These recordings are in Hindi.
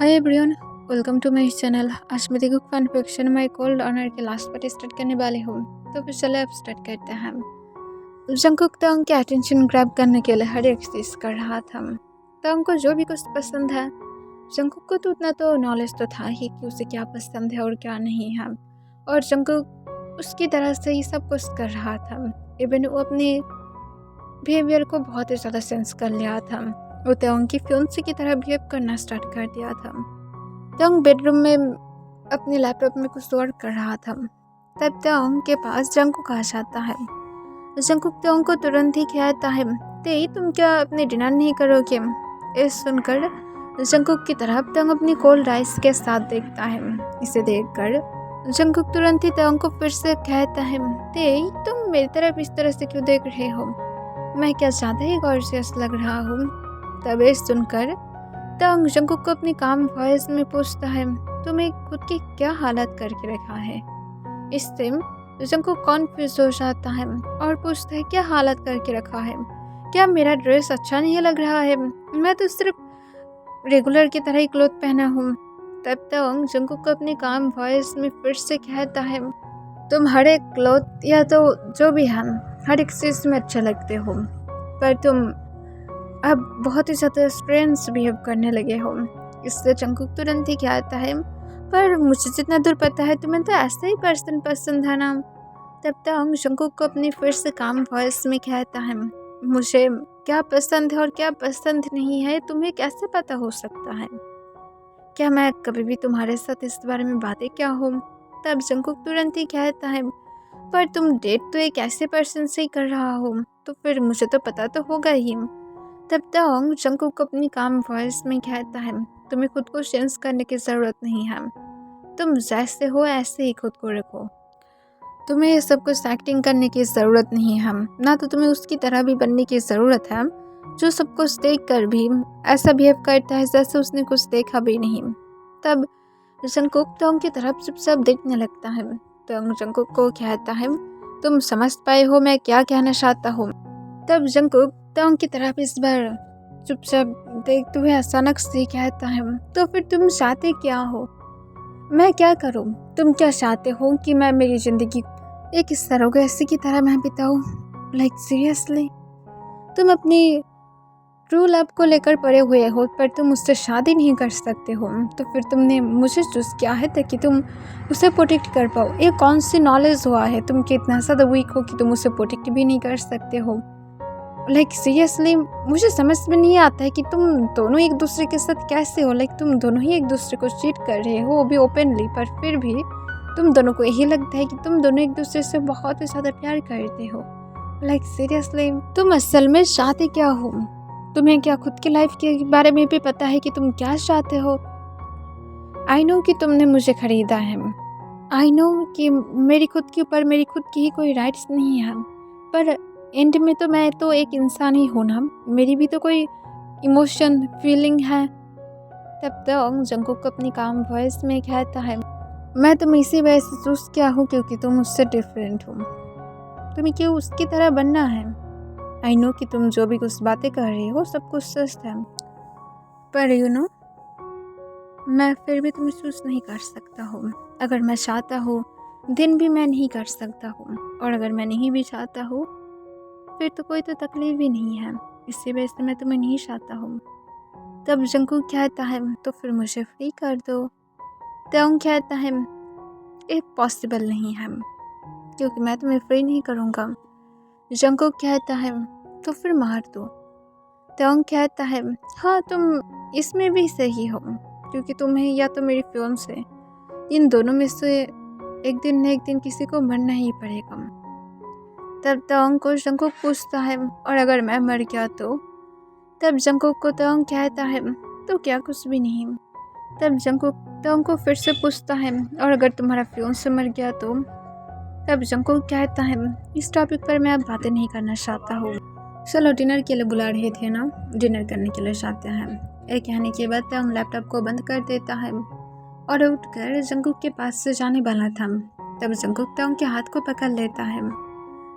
Hi everyone, welcome to my channel. आज मैं देखो फन फिक्शन में कोल्ड ऑनर के लास्ट पार्ट स्टार्ट करने वाली हूँ। तो फिर चलो अब स्टार्ट करते हैं। जंगकुक तंग के अटेंशन ग्रैब करने के लिए हर एक चीज़ कर रहा था। तंग को जो भी कुछ पसंद है, जंगकुक को तो उतना तो नॉलेज तो था ही कि उसे क्या पसंद है और क्या नहीं है, और जंगकुक उसकी तरह से ही सब कुछ कर रहा था। इवन वो अपने बिहेवियर को बहुत ही ज़्यादा सेंस कर लिया था। वो तंग की फियांसे की तरह बिहेव करना स्टार्ट कर दिया था। तंग बेडरूम में अपने लैपटॉप में कुछ वर्क कर रहा था। तब तंग के पास जंगकुक आ जाता है। जंगकुक तंग को तुरंत ही कहता है, ते तुम क्या अपने डिनर नहीं करोगे? ये सुनकर जंगकुक की तरफ तंग अपनी कोल्ड राइस के साथ देखता है। इसे देखकर जंगकुक तुरंत ही तंग को फिर से कहता है, ते तुम मेरी तरफ इस तरह से क्यों देख रहे हो? मैं क्या ज़्यादा ही गॉर्जियस लग रहा हूँ? तब ये सुनकर तंग जंगकुक को अपनी काम वॉइस में पूछता है, तुम्हें खुद की क्या हालत करके रखा है? इससे जंगकुक कॉन्फ्यूज हो जाता है और पूछता है, क्या हालत करके रखा है? क्या मेरा ड्रेस अच्छा नहीं लग रहा है? मैं तो सिर्फ रेगुलर की तरह ही क्लोथ पहना हूँ। तब तंग जंगकुक को अपनी काम वॉइस में फिर से कहता है, तुम हर एक क्लोथ या तो जो भी है हर एक चीज़ में अच्छे लगते हो, पर तुम अब बहुत ही ज़्यादा स्ट्रेंज बिहेव करने लगे हो। इससे जंगकुक तुरंत ही कहता है, पर मुझे जितना दूर पता है तुम्हें तो ऐसा ही पर्सन पसंद है ना? तब तक जंगकुक को अपनी फिर से काम वॉइस में कहता है, मुझे क्या पसंद है और क्या पसंद नहीं है तुम्हें कैसे पता हो सकता है? क्या मैं कभी भी तुम्हारे साथ इस बारे में बातें क्या हो? तब जंगकुक तुरंत ही कहता है, पर तुम डेट तो एक ऐसे पर्सन से ही कर रहा हो, तो फिर मुझे तो पता तो होगा ही। तब तक जंगकुक अपनी काम वॉइस में कहता है, तुम्हें खुद को चेंज करने की ज़रूरत नहीं है। तुम जैसे हो ऐसे ही खुद को रखो। तुम्हें ये सब कुछ एक्टिंग करने की ज़रूरत नहीं है, ना तो तुम्हें उसकी तरह भी बनने की ज़रूरत है जो सब कुछ देख कर भी ऐसा बिहेव करता है जैसे उसने कुछ देखा भी नहीं। तब जंगकुक तंग की तरफ चुपचाप देखने लगता है। तंग जंगकुक को कहता है, तुम समझ पाए हो मैं क्या कहना चाहता हूँ? तब जंगकुक तंग की तरफ इस बार चुपचाप देखते हुए अचानक से कहता है, तो फिर तुम चाहते क्या हो? मैं क्या करूं? तुम क्या चाहते हो कि मैं मेरी ज़िंदगी एक सरोगेसी की तरह मैं बिताऊं? Like seriously? तुम अपनी ट्रू लव को लेकर पड़े हुए हो, पर तुम उससे शादी नहीं कर सकते हो, तो फिर तुमने मुझे चूज़ किया है ताकि तुम उसे प्रोटेक्ट कर पाओ। ये कौन सी नॉलेज हुआ है तुम कि इतना ज़्यादा वीक हो कि तुम उसे प्रोटेक्ट भी नहीं कर सकते हो? लाइक सीरियसली मुझे समझ में नहीं आता है कि तुम दोनों एक दूसरे के साथ कैसे हो। लाइक तुम दोनों ही एक दूसरे को चीट कर रहे हो, वो भी ओपनली, पर फिर भी तुम दोनों को यही लगता है कि तुम दोनों एक दूसरे से बहुत ही ज़्यादा प्यार करते हो। लाइक सीरियसली तुम असल में चाहते क्या हो? तुम्हें क्या खुद की लाइफ के बारे में भी पता है कि तुम क्या चाहते हो? आई नो कि तुमने मुझे खरीदा है, आई नो कि मेरी खुद के ऊपर मेरी खुद की ही कोई राइट्स नहीं है, पर एंड में तो मैं तो एक इंसान ही हूँ ना, मेरी भी तो कोई इमोशन फीलिंग है। तब तक जंगकुक अपनी काम वॉइस में कहता है, मैं तुम इसी वजह से चूज़ किया हूँ क्योंकि तुम उससे डिफरेंट हो। तुम्हें क्यों उसकी तरह बनना है? आई नो कि तुम जो भी कुछ बातें कर रही हो सब कुछ सच है, पर यू नो मैं फिर भी तुम्हें चूज़ नहीं कर सकता हूँ। अगर मैं चाहता हूँ दिन भी मैं नहीं कर सकता हूँ, और अगर मैं नहीं भी चाहता हूँ फिर तो कोई तो तकलीफ भी नहीं है। इसी वजह से मैं तुम्हें नहीं चाहता हूँ। तब जंगकुक कहता है, तो फिर मुझे फ्री कर दो। तंग कहता है, ये पॉसिबल नहीं है क्योंकि मैं तुम्हें फ्री नहीं करूँगा। जंगकुक कहता है, तो फिर मार दो। तंग कहता है, हाँ तुम इसमें भी सही हो क्योंकि तुम्हें या तो मेरी फियांसे, इन दोनों में से एक दिन न एक दिन किसी को मरना ही पड़ेगा। तब तंग को जंगकुक पूछता है, और अगर मैं मर गया तो? तब जंगकुक को तंग कहता है, तो क्या कुछ भी नहीं। तब जंगकुक तंग को फिर से पूछता है, और अगर तुम्हारा फियांसे मर गया तो? तब जंगकुक कहता है, इस टॉपिक पर मैं अब बातें नहीं करना चाहता हूँ। चलो डिनर के लिए बुला रहे थे ना, डिनर करने के लिए जाते हैं। ये कहने के बाद तंग लैपटॉप को बंद कर देता है और उठकर जंगकुक के पास से जाने वाला था। तब जंगकुक तंग के हाथ को पकड़ लेता है।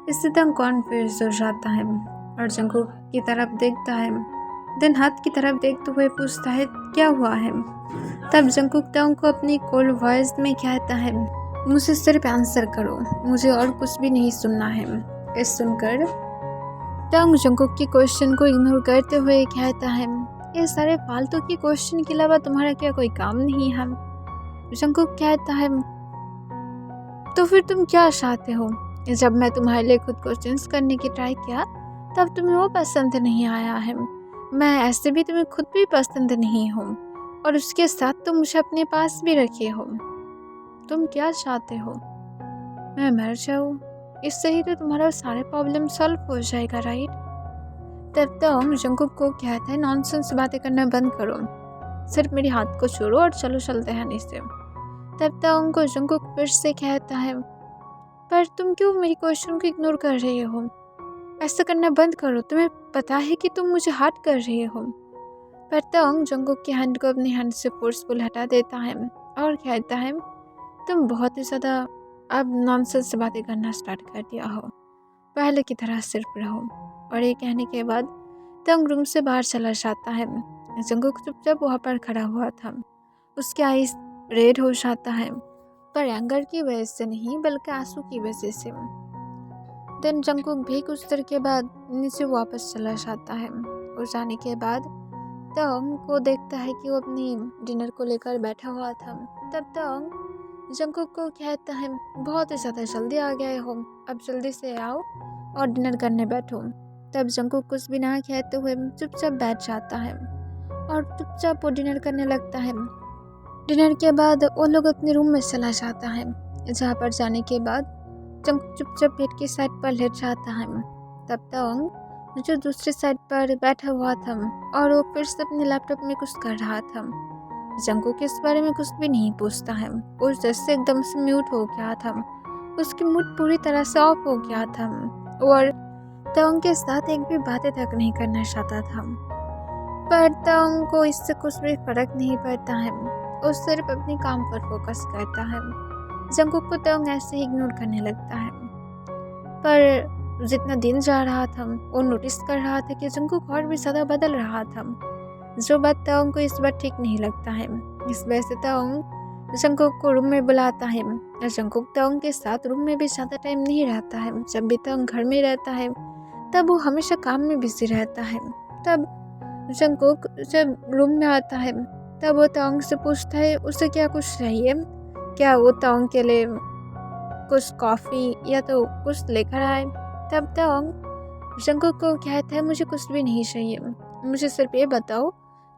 इससे तंग कॉन्फ्यूज हो जाता है और जंगकुक की तरफ देखता है, देन हाथ की तरफ देखते हुए पूछता है, क्या हुआ है? तब जंगकुक तंग को अपनी कोल्ड वॉइस में कहता है, मुझे सिर्फ आंसर करो, मुझे और कुछ भी नहीं सुनना है। ये सुनकर तंग जंगकुक के क्वेश्चन को इग्नोर करते हुए कहता है, ये सारे फालतू के क्वेश्चन के अलावा तुम्हारा क्या कोई काम नहीं है? जंगकुक कहता है, तो फिर तुम क्या चाहते हो? जब मैं तुम्हारे लिए खुद को चेंज करने की ट्राई किया तब तुम्हें वो पसंद नहीं आया है। मैं ऐसे भी तुम्हें खुद भी पसंद नहीं हूँ और उसके साथ तुम मुझे अपने पास भी रखे हो। तुम क्या चाहते हो? मैं मर जाऊँ? इससे ही तो तुम्हारा सारे प्रॉब्लम सॉल्व हो जाएगा, राइट? तब तक जंगकुक को कहता है, नॉनसेंस बातें करना बंद करो, सिर्फ मेरे हाथ को छोड़ो और चलो चलते हैं नीचे। तब तक उनको जंगकुक फिर से कहता है, पर तुम क्यों मेरी क्वेश्चन को इग्नोर कर रहे हो? ऐसा करना बंद करो, तुम्हें पता है कि तुम मुझे हर्ट कर रहे हो। पर तंग जंगकुक की हैंड को अपनी हैंड से फोर्सफुल हटा देता है और कहता है, तुम बहुत ही ज़्यादा अब नॉनसेंस बातें करना स्टार्ट कर दिया हो, पहले की तरह सिर्फ रहो। और ये कहने के बाद तंग रूम से बाहर चला जाता है। जंगकुक चुपचाप वहाँ पर खड़ा हुआ था, उसके आईज रेड हो जाता है, पर एंगर की वजह से नहीं बल्कि आंसू की वजह से। देन जंगकुक भी कुछ देर के बाद नीचे वापस चला जाता है और जाने के बाद तंग को देखता है कि वो अपनी डिनर को लेकर बैठा हुआ था। तब तंग जंगकुक को कहता है, बहुत ही ज़्यादा जल्दी आ गए हो, अब जल्दी से आओ और डिनर करने बैठो। तब जंगकुक कुछ भी ना कहते हुए चुपचाप बैठ जाता है और चुपचाप वो डिनर करने लगता है। डिनर के बाद वो लोग अपने रूम में चला जाता है, जहाँ पर जाने के बाद जंगकुक चुपचाप बेड की साइड पर लेट जाता है। तब तंग जो दूसरी साइड पर बैठा हुआ था और वो फिर से अपने लैपटॉप में कुछ कर रहा था। जंगकुक इस बारे में कुछ भी नहीं पूछता है, वो जैसे एकदम से म्यूट हो गया था, उसकी मूड पूरी तरह से ऑफ हो गया था और तंग के साथ एक भी बातें तक नहीं करना चाहता था। पर तंग को इससे कुछ भी फर्क नहीं पड़ता है, वो सिर्फ अपने काम पर फोकस करता है। जंगकुक को तंग ऐसे ही इग्नोर करने लगता है। पर जितना दिन जा रहा था वो नोटिस कर रहा था कि जंगकुक और भी ज़्यादा बदल रहा था, जो बात तंग को इस बार ठीक नहीं लगता है। इस वजह से तंग जंगकुक को रूम में बुलाता है और जंगकुक तंग के साथ रूम में भी ज़्यादा टाइम नहीं रहता है। जब भी तंग घर में रहता है तब वो हमेशा काम में बिजी रहता है। तब जंगकुक जब रूम में आता है तब वो तंग से पूछता है उसे क्या कुछ चाहिए, क्या वो तंग के लिए कुछ कॉफ़ी या तो कुछ लेकर आए। तब तंग जंगकुक को कहता है, मुझे कुछ भी नहीं चाहिए, मुझे सिर्फ ये बताओ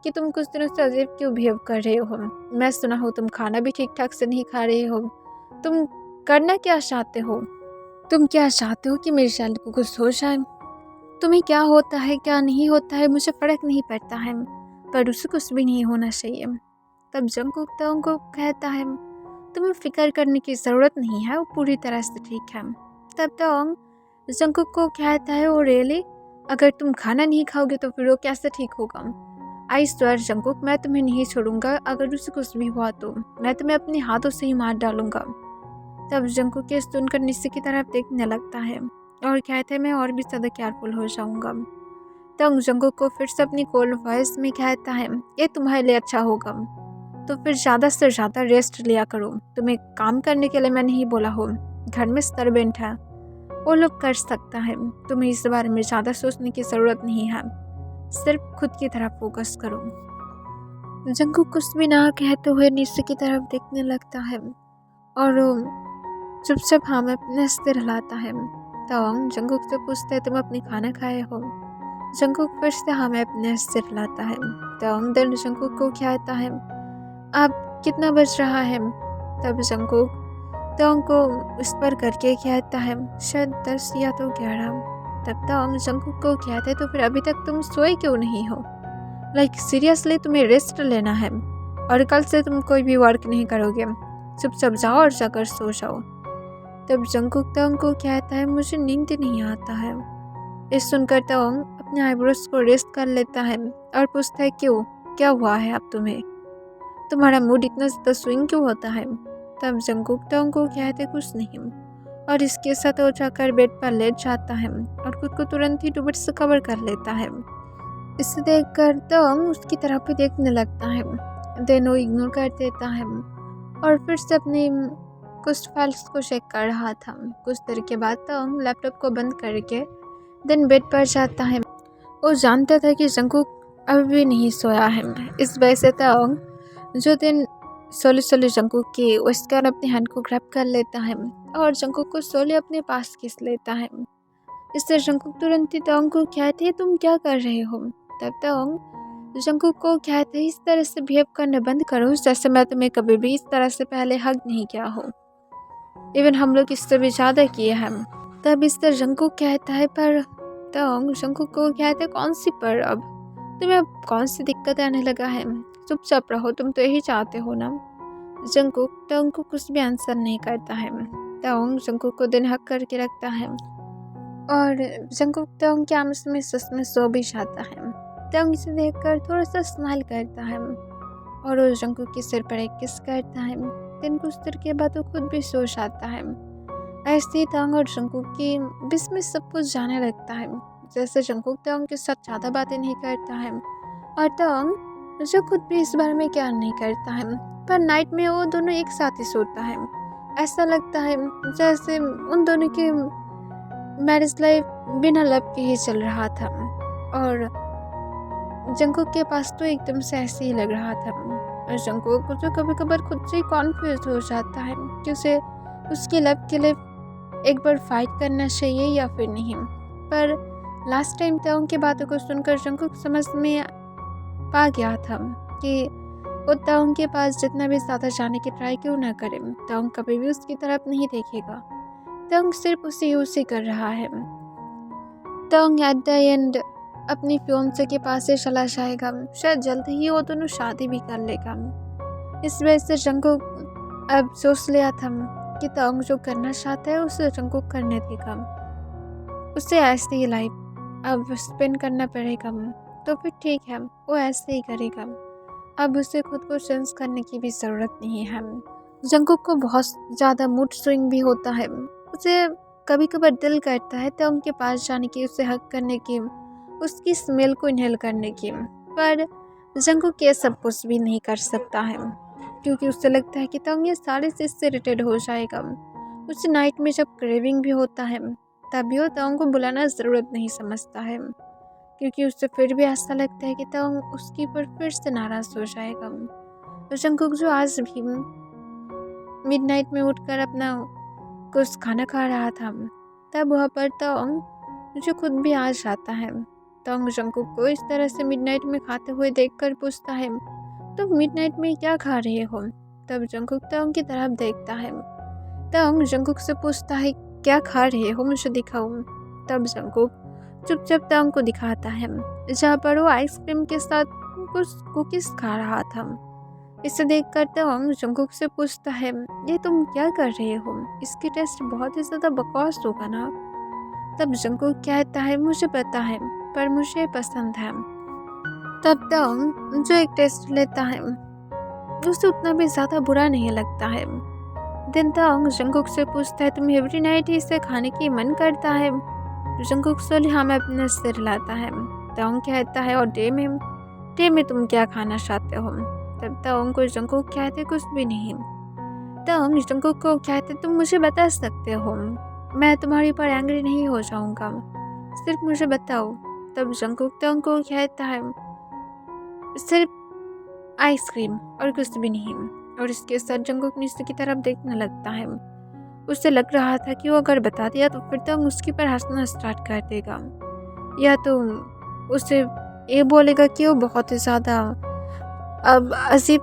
कि तुम कुछ दिनों से अजीब क्यों बिहेव कर रहे हो। मैं सुना हो तुम खाना भी ठीक ठाक से नहीं खा रहे हो। तुम करना क्या चाहते हो? तुम क्या चाहते हो कि मेरी शादी को कुछ हो जाए? तुम्हें क्या होता है क्या नहीं होता है मुझे फ़र्क नहीं पड़ता है, पर उसे कुछ भी नहीं होना चाहिए। तब जंगकुक तंग को कहता है, तुम्हें फिक्र करने की ज़रूरत नहीं है, वो पूरी तरह से ठीक है। तब तंग जंगकुक को कहता है, ओ रियली, अगर तुम खाना नहीं खाओगे तो फिर वो कैसे ठीक होगा? आई स्वेयर जंगकुक, मैं तुम्हें नहीं छोड़ूंगा, अगर उसे कुछ भी हुआ तो मैं तुम्हें अपने हाथों से ही मार डालूंगा। तब जंगकुक ये सुनकर नीचे की तरफ देखने लगता है और कहता है, मैं और भी ज़्यादा केयरफुल हो जाऊंगा। तंग जंगकुक को फिर से अपनी कोल्ड वॉइस में कहता है, ये तुम्हारे लिए अच्छा होगा, तो फिर ज़्यादा से ज़्यादा रेस्ट लिया करो। तुम्हें काम करने के लिए मैं नहीं बोला हूँ, घर में सर्वेंट है, वो लोग कर सकता है, तुम्हें इस बारे में ज़्यादा सोचने की ज़रूरत नहीं है, सिर्फ खुद की तरफ फोकस करो। जंगकुक कुछ भी ना कहते हुए नीचे की तरफ देखने लगता है और चुपचाप हाँ में अपने सिर हिलाता है। तंग जंगकुक से पूछता है, तुम अपने खाना खाए हो? जंगकुक फिर से हाँ में अपने सिर हिलाता है। तंग देन जंगकुक को कहता है, अब कितना बज रहा है? तब जंगकुक तंग को उस पर करके कहता है, शायद 10 या तो 11। तब तंग जंगकुक को कहता है, तो फिर अभी तक तुम सोए क्यों नहीं हो? लाइक सीरियसली तुम्हें रेस्ट लेना है और कल से तुम कोई भी वर्क नहीं करोगे, चुपचाप जाओ और जाकर सो जाओ। तब जंगकुक तंग को कहता है, मुझे नींद नहीं आता है। इस सुनकर तंग अपने आईब्रोज को रेस्ट कर लेता है और पूछता है, क्यों, क्या हुआ है अब तुम्हें? तुम्हारा मूड इतना ज़्यादा स्विंग क्यों होता है? तब जंगकुक तंग को कहते, कुछ नहीं, और इसके साथ वो जाकर बेड पर लेट जाता है और खुद को तुरंत ही टुबट से कवर कर लेता है। इसे देखकर तंग उसकी तरफ भी देखने लगता है देन वो इग्नोर कर देता है और फिर से अपनी कुछ फाइल्स को चेक कर रहा था। कुछ देर के बाद तंग लैपटॉप को बंद करके देन बेड पर जाता है। वो जानता था कि जंगकुक अभी भी नहीं सोया है। इस वजह से तंग जो दिन सोली जंगकुक की उसका अपने हैंड को ग्रैब कर लेता है और जंगकुक को सोली अपने पास खींच लेता है। इससे जंगकुक तुरंत ही तंग को कहते तुम क्या कर रहे हो। तब तंग जंगकुक को कहते इस तरह से बिहेव करना बंद करो जैसे मैं तुम्हें कभी भी इस तरह से पहले हग नहीं किया हो। इवन हम लोग इससे भी ज़्यादा किए हैं। तब इस तरह जंगकुक कहता है पर तंग जंगकुक को कहते कौन सी पर अब तुम्हें अब कौन सी दिक्कत आने लगा है। चुपचाप रहो, तुम तो यही चाहते हो ना। जंगकुक तंग को कुछ भी आंसर नहीं करता है। तंग जंगकुक को दिन हक करके रखता है और जंगकुक तंग के आमने में सच में सो भी जाता है। तंग इसे देखकर थोड़ा सा स्माइल करता है और वो जंगकुक के सिर पर एक किस करता है। दिन कुछ देर के बाद वो खुद भी सो जाता है। ऐसे ही तंग और जंगकुक के बीच में सब कुछ जाने लगता है। जैसे जंगकुक तंग के साथ ज़्यादा बातें नहीं करता है और तंग जो खुद भी इस बारे में क्या नहीं करता है। पर नाइट में वो दोनों एक साथ ही सोता है। ऐसा लगता है जैसे उन दोनों की मैरिज लाइफ बिना लव के ही चल रहा था और जंगकुक के पास तो एकदम से ऐसे ही लग रहा था। और जंगकुक जो कभी कभार खुद से कॉन्फ्यूज हो जाता है कि उसे उसके लव के लिए एक बार फाइट करना चाहिए या फिर नहीं। पर लास्ट टाइम तंग की बातों को सुनकर जंगकुक समझ में पा गया था कि वो तंग के पास जितना भी ज़्यादा जाने की ट्राई क्यों ना करे, तंग कभी भी उसकी तरफ नहीं देखेगा। तंग सिर्फ उसे यूज ही कर रहा है। तंग एट द एंड अपनी फियांसे के पास से चला जाएगा। शायद जल्द ही वो दोनों शादी भी कर लेगा। इस वजह से जंगकुक अब सोच लिया था कि तंग जो करना चाहता है उसे जंगकुक करने देगा। उसे ऐसे ही लाइफ अब स्पेंड करना पड़ेगा तो फिर ठीक है, वो ऐसे ही करेगा। अब उसे खुद को चेंज करने की भी ज़रूरत नहीं है। जंगकुक को बहुत ज़्यादा मूड स्विंग भी होता है। उसे कभी कभार दिल करता है तंग के पास जाने की, उसे हक करने की, उसकी स्मेल को इनहेल करने की। पर जंगकुक ये सब कुछ भी नहीं कर सकता है क्योंकि उसे लगता है कि तंग ये सारे चीज़ से इरिटेट हो जाएगा। उसे नाइट में जब क्रेविंग भी होता है तभी वो तंग को बुलाना ज़रूरत नहीं समझता है क्योंकि उससे फिर भी ऐसा लगता है कि तंग उसके ऊपर फिर से नाराज़ हो जाएगा। तो जंगकुक जो आज भी मिडनाइट में उठकर अपना कुछ खाना खा रहा था तब वहाँ पर तंग जो खुद भी आ जाता है। तंग जंगकुक को इस तरह से मिडनाइट में खाते हुए देखकर पूछता है तो मिडनाइट में क्या खा रहे हो। तब जंगकुक तंग की तरफ देखता है। तंग जंगकुक से पूछता है क्या खा रहे हो, मुझे दिखाओ। तब जंगकुक चुपचाप तंग को दिखाता है जहाँ पर वो आइसक्रीम के साथ कुछ कुकीज खा रहा था। इसे देखकर तंग जंगकुक से पूछता है ये तुम क्या कर रहे हो, इसकी टेस्ट बहुत ही ज़्यादा बकवास होगा ना। तब जंगकुक कहता है मुझे पता है पर मुझे पसंद है। तब तंग जो एक टेस्ट लेता है उसे उतना भी ज़्यादा बुरा नहीं लगता है। दिन तंग जंगकुक से पूछता है तुम एवरी नाइट ही इसे खाने की मन करता है। जंगकुक सोली हाँ में अपने सिर हिलाता है। तंग कहता है और डे में तुम क्या खाना चाहते हो। तब तंग को जंगकुक कहते कुछ भी नहीं। तंग जंगकुक को कहते तुम मुझे बता सकते हो, मैं तुम्हारे ऊपर एंग्री नहीं हो जाऊंगा, सिर्फ मुझे बताओ। तब जंगकुक तंग को कहता है सिर्फ आइसक्रीम और कुछ भी नहीं। और इसके साथ जंगकुक नीचे की तरफ देखने लगता है। उसे लग रहा था कि वो अगर बता दिया तो फिर तंग उसके पर हंसना स्टार्ट कर देगा या तो उसे ये बोलेगा कि वो बहुत ही ज़्यादा अब अजीब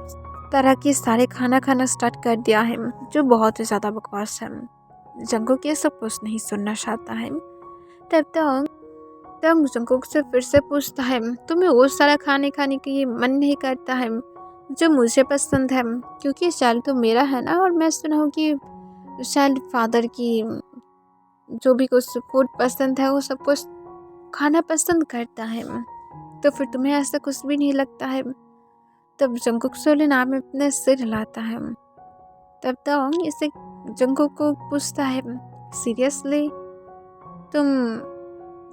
तरह की सारे खाना खाना स्टार्ट कर दिया है जो बहुत ही ज़्यादा बकवास है। जंगकुक ये सब कुछ नहीं सुनना चाहता है। तब तंग जंगकुक से फिर से पूछता है तुम्हें वो सारा खाने की मन नहीं करता है जो मुझे पसंद है, क्योंकि चाइल्ड तो मेरा है ना। और मैं सुना हूँ कि चाइल्ड फादर की जो भी कुछ फूड पसंद है वो सब कुछ खाना पसंद करता है, तो फिर तुम्हें ऐसा कुछ भी नहीं लगता है। तब जंगकुक सोली नाम में अपने सिर हिलाता है। तब तंग इसे जंगकुक को पूछता है सीरियसली तुम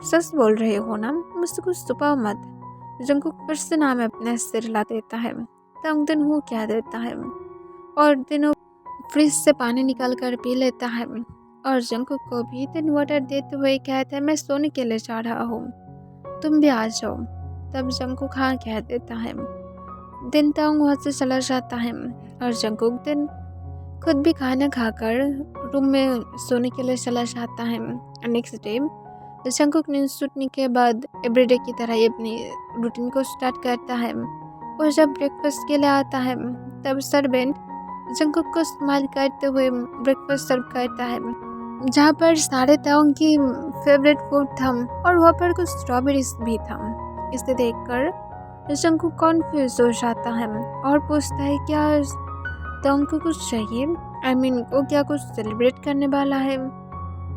सच बोल रहे हो ना, मुझसे कुछ छुपाओ मत। जंगकुक फिर से नाम में अपने सिर हिला देता है। तंग दिन हूँ कह देता है और दिन फ्रिज से पानी निकाल कर पी लेता है और जंकुक को भी दिन वाटर देते हुए कहता है मैं सोने के लिए जा रहा हूँ, तुम भी आ जाओ। तब जंकुक हाँ कह देता है। दिन तंग वहाँ से चला जाता है और जंकुक दिन खुद भी खाना खाकर रूम में सोने के लिए चला जाता है। नेक्स्ट डे जंकुक नींद छूटने के बाद एवरीडे की तरह ही अपनी रूटीन को स्टार्ट करता है और जब ब्रेकफास्ट के लिए आता है तब सर्वेंट जंकुक को स्माइल करते हुए ब्रेकफास्ट सर्व करता है, जहाँ पर सारे ताओं की फेवरेट फूड था और वहाँ पर कुछ स्ट्रॉबेरीज भी था। इसे देखकर जंकुक कॉन्फ्यूज हो जाता है और पूछता है क्या ताओं को कुछ चाहिए, वो क्या कुछ सेलिब्रेट करने वाला है।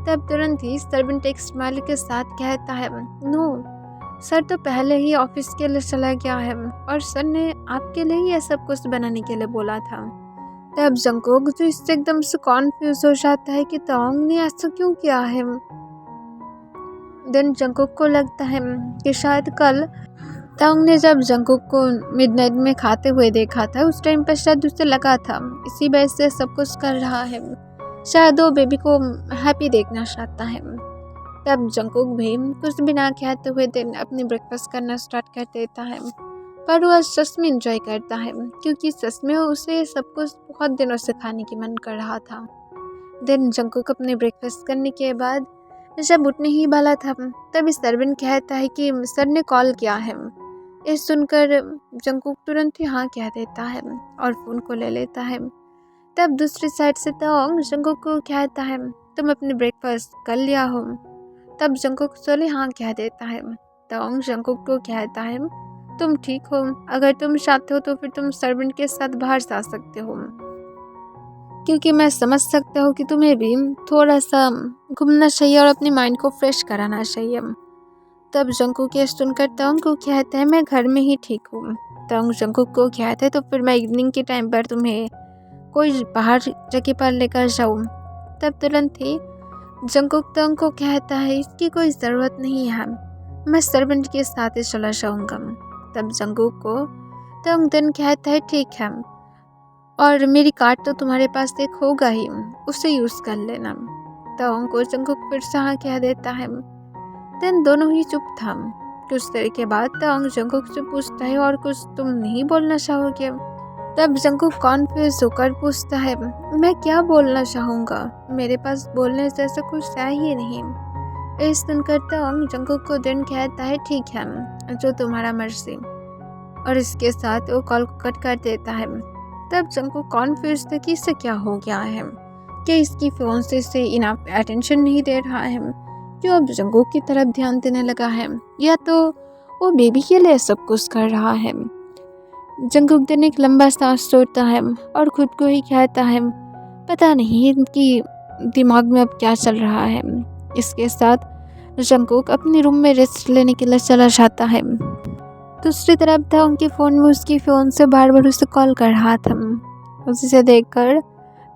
तब तुरंत ही सर्वेंट एक स्माइल के साथ कहता है नो सर तो पहले ही ऑफिस के लिए चला गया है और सर ने आपके लिए ही ये सब कुछ बनाने के लिए बोला था। तब जंकुक जो इससे एकदम से कॉन्फ्यूज हो जाता है कि ताओंग ने ऐसा क्यों किया है। देन जंकुक को लगता है कि शायद कल ताओंग ने जब जंकुक को मिडनाइट में खाते हुए देखा था उस टाइम पर शायद उसे लगा था इसी वजह से सब कुछ कर रहा है, शायद वो बेबी को हैप्पी देखना चाहता है। तब जंकुक भी कुछ भी ना कहते हुए दिन अपनी ब्रेकफास्ट करना स्टार्ट कर देता है, पर वह सच में इंजॉय करता है क्योंकि सच में उसे सब कुछ बहुत दिनों से खाने की मन कर रहा था। दिन जंकुक अपने ब्रेकफास्ट करने के बाद जब उठने ही वाला था तब सर्वेंट कहता है कि सर ने कॉल किया है। ये सुनकर जंकुक तुरंत ही हाँ कह देता है और फ़ोन को ले लेता है। तब दूसरी साइड से ताओंग जंकुक को कहता है तुम अपने ब्रेकफास्ट कर लिया हो। तब जंकुक सोले हाँ कह देता है। ताओंग जंकुक को कहता है तुम ठीक हो, अगर तुम चाहते हो तो फिर तुम सर्वेंट के साथ बाहर जा सकते हो क्योंकि मैं समझ सकता हूँ कि तुम्हें भी थोड़ा सा घूमना चाहिए और अपने माइंड को फ्रेश कराना चाहिए। तब जंकुक ये सुनकर ताओंग को कहता है मैं घर में ही ठीक हूँ। ताओंग जंकुक को कहता है तो फिर मैं इवनिंग के टाइम पर तुम्हें कोई बाहर जगह पर लेकर जाऊँ। तब तुरंत ही जंकुक ताओंग को कहता है इसकी कोई ज़रूरत नहीं है, मैं सर्वेंट के साथ ही चला जाऊँगा। तब जंकुक को ताओंग दिन कहता है ठीक है और मेरी कार्ड तो तुम्हारे पास एक होगा ही, उसे यूज़ कर लेना। ताओंग को जंकुक फिर से हाँ कह देता है। दिन दोनों ही चुप था। कुछ देर के बाद ताओंग जंकुक से पूछता है और कुछ तुम नहीं बोलना चाहोगे। तब जंकुक कॉन्फ्यूज होकर पूछता है मैं क्या बोलना चाहूँगा, मेरे पास बोलने जैसा कुछ है ही नहीं। ये सुनकर ताओंग जंकुक को दिन कहता है ठीक है जो तुम्हारा मर्जी, और इसके साथ वो कॉल को कट कर देता है। तब जंकुक कॉन्फ्यूज था कि इससे क्या हो गया है, कि इसकी फियांसे से इनफ अटेंशन नहीं दे रहा है, जो अब जंकुक की तरफ ध्यान देने लगा है, या तो वो बेबी के लिए सब कुछ कर रहा है। जंकुक दिन एक लंबा सांस छोड़ता है और खुद को ही कहता है पता नहीं इनकी दिमाग में अब क्या चल रहा है। इसके साथ जंकुक अपने रूम में रेस्ट लेने के लिए चला जाता है। दूसरी तरफ था उनके फ़ोन में उसकी फ़ोन से बार बार उसे कॉल कर रहा था। उसे देखकर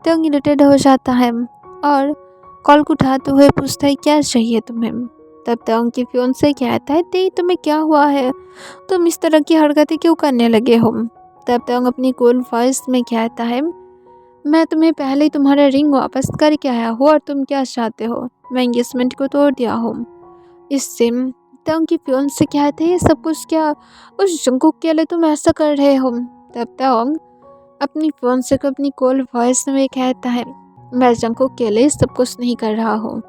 तंग इरिटेट हो जाता है और कॉल को उठाते हुए पूछता है क्या चाहिए तुम्हें। तब तंग की फ़ोन से कहता है ते तुम्हें क्या हुआ है, तुम इस तरह की हरकतें क्यों करने लगे हो। तब तंग अपनी कूल वॉइस में कहता है मैं तुम्हें पहले ही तुम्हारा रिंग वापस करके आया हूँ और तुम क्या चाहते हो, मैं एंगेजमेंट को तोड़ दिया हूँ। इससे तंग की फियोन से कहते हैं ये सब कुछ क्या उस जंकुक के लिए तुम ऐसा कर रहे हो। तब तंग अपनी फियोन से को अपनी कॉल वॉइस में कहता है मैं जंकुक के लिए सब कुछ नहीं कर रहा हूँ।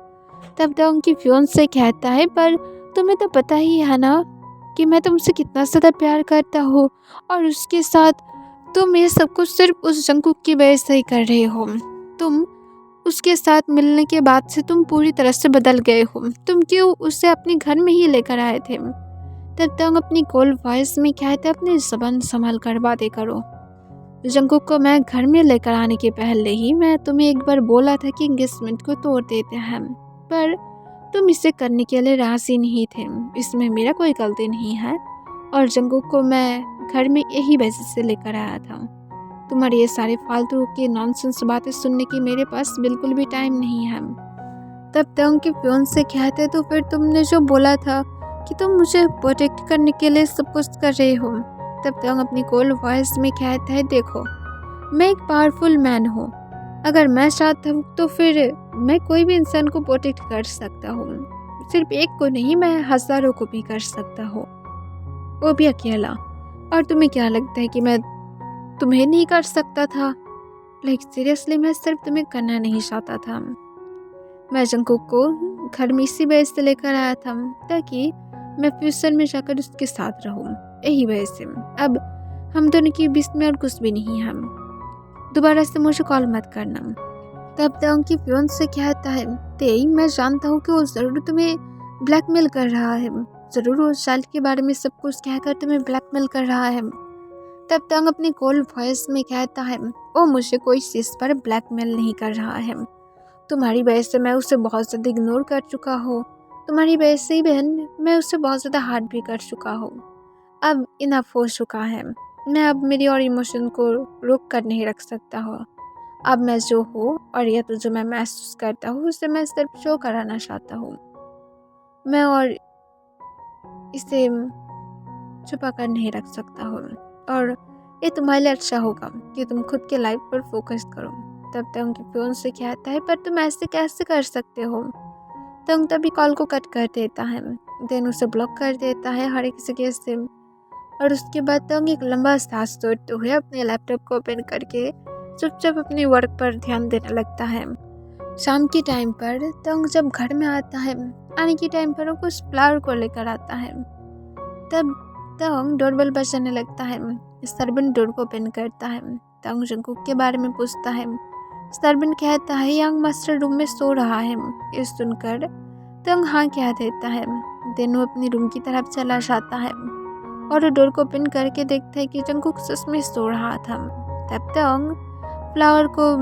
तब तंग की फियोन से कहता है पर तुम्हें तो पता ही है ना कि मैं तुमसे कितना ज़्यादा प्यार करता हूँ, और उसके साथ तुम ये सब कुछ सिर्फ उस जंकुक की वजह से ही कर रहे हो। तुम उसके साथ मिलने के बाद से तुम पूरी तरह से बदल गए हो, तुम क्यों उसे अपने घर में ही लेकर आए थे। तब तंग अपनी कॉल वॉइस में कहते अपनी ज़बान संभाल कर बातें करो। जंकुक को मैं घर में लेकर आने के पहले ही मैं तुम्हें एक बार बोला था कि एंगेजमेंट को तोड़ देते हैं, पर तुम इसे करने के लिए राज़ी नहीं थे। इसमें मेरा कोई गलती नहीं है, और जंकुक को मैं घर में यही वजह से लेकर आया था। तुम्हारे ये सारे फालतू की नॉनसेंस बातें सुनने की मेरे पास बिल्कुल भी टाइम नहीं है। तब तंग के फियोन से कहते तो फिर तुमने जो बोला था कि तुम मुझे प्रोटेक्ट करने के लिए सब कुछ कर रहे हो, तब तंग अपनी कोल्ड वॉइस में कहता है, देखो मैं एक पावरफुल मैन हूँ, अगर मैं चाहता हूँ तो फिर मैं कोई भी इंसान को प्रोटेक्ट कर सकता हूँ, सिर्फ एक को नहीं, मैं हज़ारों को भी कर सकता हूँ, वो भी अकेला। और तुम्हें क्या लगता है कि मैं तुम्हें नहीं कर सकता था? लाइक सीरियसली, मैं सिर्फ तुम्हें करना नहीं चाहता था। मैं जंगकुक को घर में इसी वजह से लेकर आया था ताकि मैं फ्यूचर में जाकर उसके साथ रहूँ, यही वजह से। अब हम दोनों के बीच में और कुछ भी नहीं है, दोबारा से मुझे कॉल मत करना। तब तक उनकी फ्योन से कहता है, तेई मैं जानता हूँ कि वो ज़रूर तुम्हें ब्लैकमेल कर रहा है, ज़रूर वो चाइल्ड के बारे में सब कुछ कहकर तुम्हें ब्लैकमेल कर रहा है। तब तक अपनी कोल्ड वॉइस में कहता है, वो मुझे कोई चीज़ पर ब्लैकमेल नहीं कर रहा है, तुम्हारी वजह से मैं उसे बहुत ज़्यादा इग्नोर कर चुका हूँ, तुम्हारी वजह से ही बहन मैं उसे बहुत ज़्यादा हार्ट भी कर चुका हूँ। अब इनफ हो चुका है, मैं अब मेरी और इमोशन को रोक कर नहीं रख सकता हूँ। अब मैं जो हूँ और या तो जो मैं महसूस करता हूँ उसे मैं सिर्फ शो कराना चाहता हूँ, मैं और इसे छुपा कर नहीं रख सकता हूँ, और ये तुम्हारे लिए अच्छा होगा कि तुम खुद के लाइफ पर फोकस करो। तब तक उनके फ़ोन से कहता है, पर तुम ऐसे कैसे कर सकते हो? तंग तभी कॉल को कट कर देता है, देन उसे ब्लॉक कर देता है हर किसी के सिम। और उसके बाद तंग एक लंबा सांस छोड़ते हुए अपने लैपटॉप को ओपन करके चुपचाप अपने वर्क पर ध्यान देने लगता है। शाम के टाइम पर तंग जब घर में आता है, आने के टाइम पर वो कुछ फ्लावर को लेकर आता है। तब तंग डोरबेल बजाने लगता है, सर्वेंट डोर को ओपन करता है। तंग जंगकुक के बारे में पूछता है, सर्वेंट कहता है यंग मास्टर रूम में सो रहा है। ये सुनकर तंग हाँ कह देता है, देन वो अपनी रूम की तरफ चला जाता है और डोर को ओपन करके देखता है कि जंगकुक सच में सो रहा था। तब तंग फ्लावर को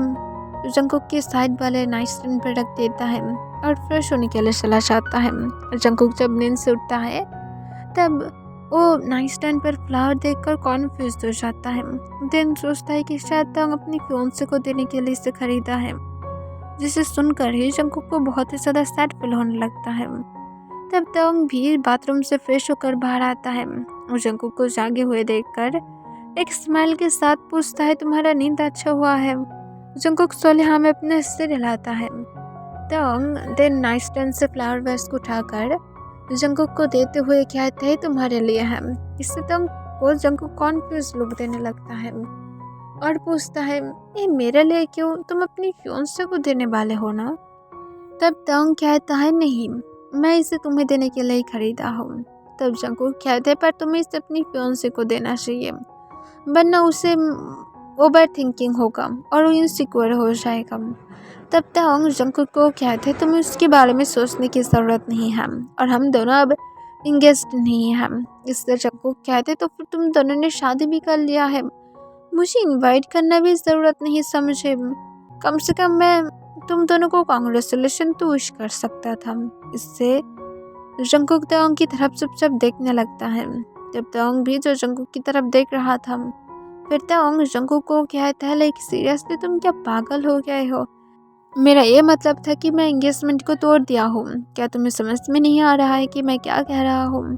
जंगकुक के साइड वाले नाइट स्टैंड पर रख देता है और फ्रेश होने के लिए चला जाता है। जंगकुक जब नींद से उठता है तब वो नाइट स्टैंड पर फ्लावर देखकर कॉन्फ्यूज हो जाता है, देन सोचता है कि शायद तंग अपनी फियांसे को देने के लिए इसे खरीदा है, जिसे सुनकर ही जंगकुक को बहुत ही ज़्यादा सैड फील होने लगता है। तब तंग भी बाथरूम से फ्रेश होकर बाहर आता है और जंगकुक को जागे हुए देखकर एक स्माइल के साथ पूछता है, तुम्हारा नींद अच्छा हुआ है? जंगकुक सोलेहा में अपने सिर हिलाता है। तंग देन नाइट स्टैंड से फ्लावर वेस्ट को उठाकर जंगकुक को देते हुए कहते हैं, तुम्हारे लिए है। इससे तंग को जंगकुक कॉन्फ्यूज लुक देने लगता है और पूछता है, ये मेरे लिए क्यों? तुम अपनी फियांसे को देने वाले हो ना? तब तंग कहता है, नहीं, मैं इसे तुम्हें देने के लिए खरीदा हूँ। तब जंगकुक कहते हैं, पर तुम्हें इसे अपनी फियांसे को देना चाहिए, वरना उसे ओवर थिंकिंग होगा और वो इनसिक्योर हो जाएगा। तब तक जंगकुक को कहते हैं, तुम्हें उसके बारे में सोचने की ज़रूरत नहीं है और हम दोनों अब इंगेज्ड नहीं हैं। इससे जंगकुक कहते हैं, तो फिर तुम दोनों ने शादी भी कर लिया है, मुझे इनवाइट करना भी ज़रूरत नहीं समझे, कम से कम मैं तुम दोनों को कांग्रेचुलेशन तो विश कर सकता था। इससे जंगकुक तंग की तरफ चुपचाप देखने लगता है। जब तंग भी जो जंगकुक की तरफ देख रहा था, फिर तंग जंगकुक को कहता है, लाइक सीरियसली तुम क्या पागल हो गए हो? मेरा ये मतलब था कि मैं एंगेजमेंट को तोड़ दिया हूँ, क्या तुम्हें समझ में नहीं आ रहा है कि मैं क्या कह रहा हूँ?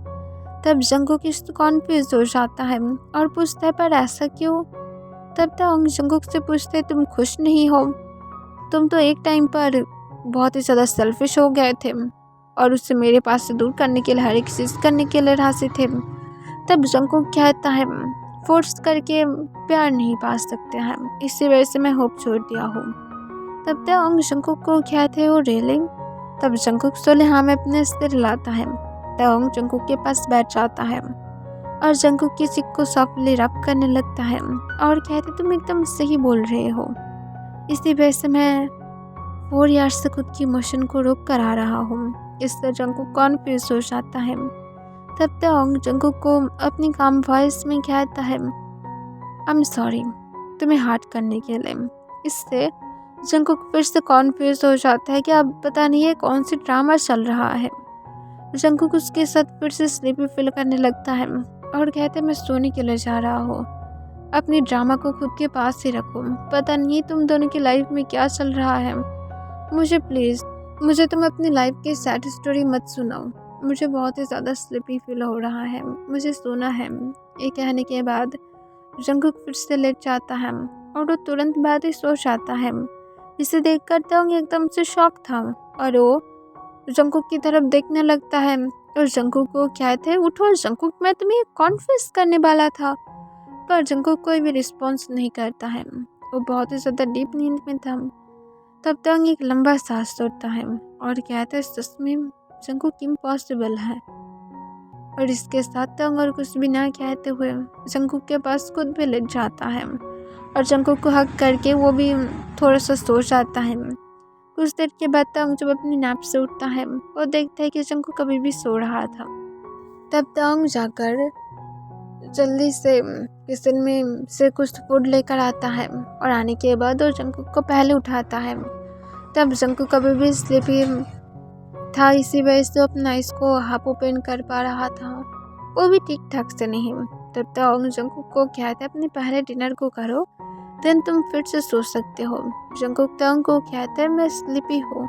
तब जंगकुक कॉन्फ्यूज हो जाता है और पूछता है, पर ऐसा क्यों? तब तक जंगकुक से पूछते, तुम खुश नहीं हो? तुम तो एक टाइम पर बहुत ही ज़्यादा सेल्फिश हो गए थे और उससे मेरे पास से दूर करने के लिए हर एक चीज़ करने के लिए राजी थे। तब जंगकुक कहता है, फोर्स करके प्यार नहीं पा सकते हैं, इसी वजह से मैं होप छोड़ दिया हूँ। तब तक जंगकुक को कहते हो रेलिंग। तब जंगकुक सोलेहा में अपने सिर हिलाता है। तब जंगकुक के पास बैठ जाता है और जंगकुक की चिक को सॉफ्टली रब करने लगता है और कहते, तुम एकदम सही बोल रहे हो, इसी वजह से मैं 4 ईयर्स से खुद की इमोशन को रोक कर आ रहा हूँ। इससे जंगकुक कॉन्फ्यूज हो जाता है। तब तक जंगकुक को अपनी काम वॉइस में कहता है, आई एम सॉरी तुम्हें हर्ट करने के लिए। इससे जंगकुक फिर से कॉन्फ्यूज हो जाता है कि अब पता नहीं है कौन सी ड्रामा चल रहा है। जंगकुक उसके साथ फिर से स्लीपी फील करने लगता है और कहते, मैं सोने के लिए जा रहा हूँ, अपनी ड्रामा को खुद के पास ही रखो, पता नहीं तुम दोनों की लाइफ में क्या चल रहा है। मुझे तुम अपनी लाइफ की सैड स्टोरी मत सुनाओ, मुझे बहुत ही ज़्यादा स्लीपी फील हो रहा है, मुझे सोना है। ये कहने के बाद जंगकुक फिर से लेट जाता है और वो तुरंत बाद ही सो जाता है। इसे देखकर तंग एकदम से शॉक था और वो जंगकुक की तरफ देखने लगता है और जंगकुक को कहते हैं, उठो जंगकुक, मैं तुम्हें कॉन्फेस करने वाला था। पर जंगकुक कोई भी रिस्पॉन्स नहीं करता है, वो बहुत ही ज़्यादा डीप नींद में था। तब तंग एक लंबा सांस छोड़ता है और कहता है, सच में जंगकुक इम्पॉसिबल है। और इसके साथ तंग और कुछ भी ना कहते हुए जंगकुक के पास खुद भी लेट जाता है और जंगकुक को हक करके वो भी थोड़ा सा सो जाता है। कुछ देर के बाद तंग जब अपनी नैप से उठता है वो देखता है कि जंगकुक कभी भी सो रहा था। तब तंग जाकर जल्दी से किचन में से कुछ फूड लेकर आता है और आने के बाद वो जंगकुक को पहले उठाता है। तब जंगकुक कभी भी स्लीपी था, इसी वजह से अपना इसको हाफ ओपन कर पा रहा था, वो भी ठीक ठाक से नहीं। तब तक जंगकुक को कहता है, अपने पहले डिनर को करो, देन तुम फिर से सो सकते हो। जंगकुक तंग को कहता है, मैं स्लीपी हूँ,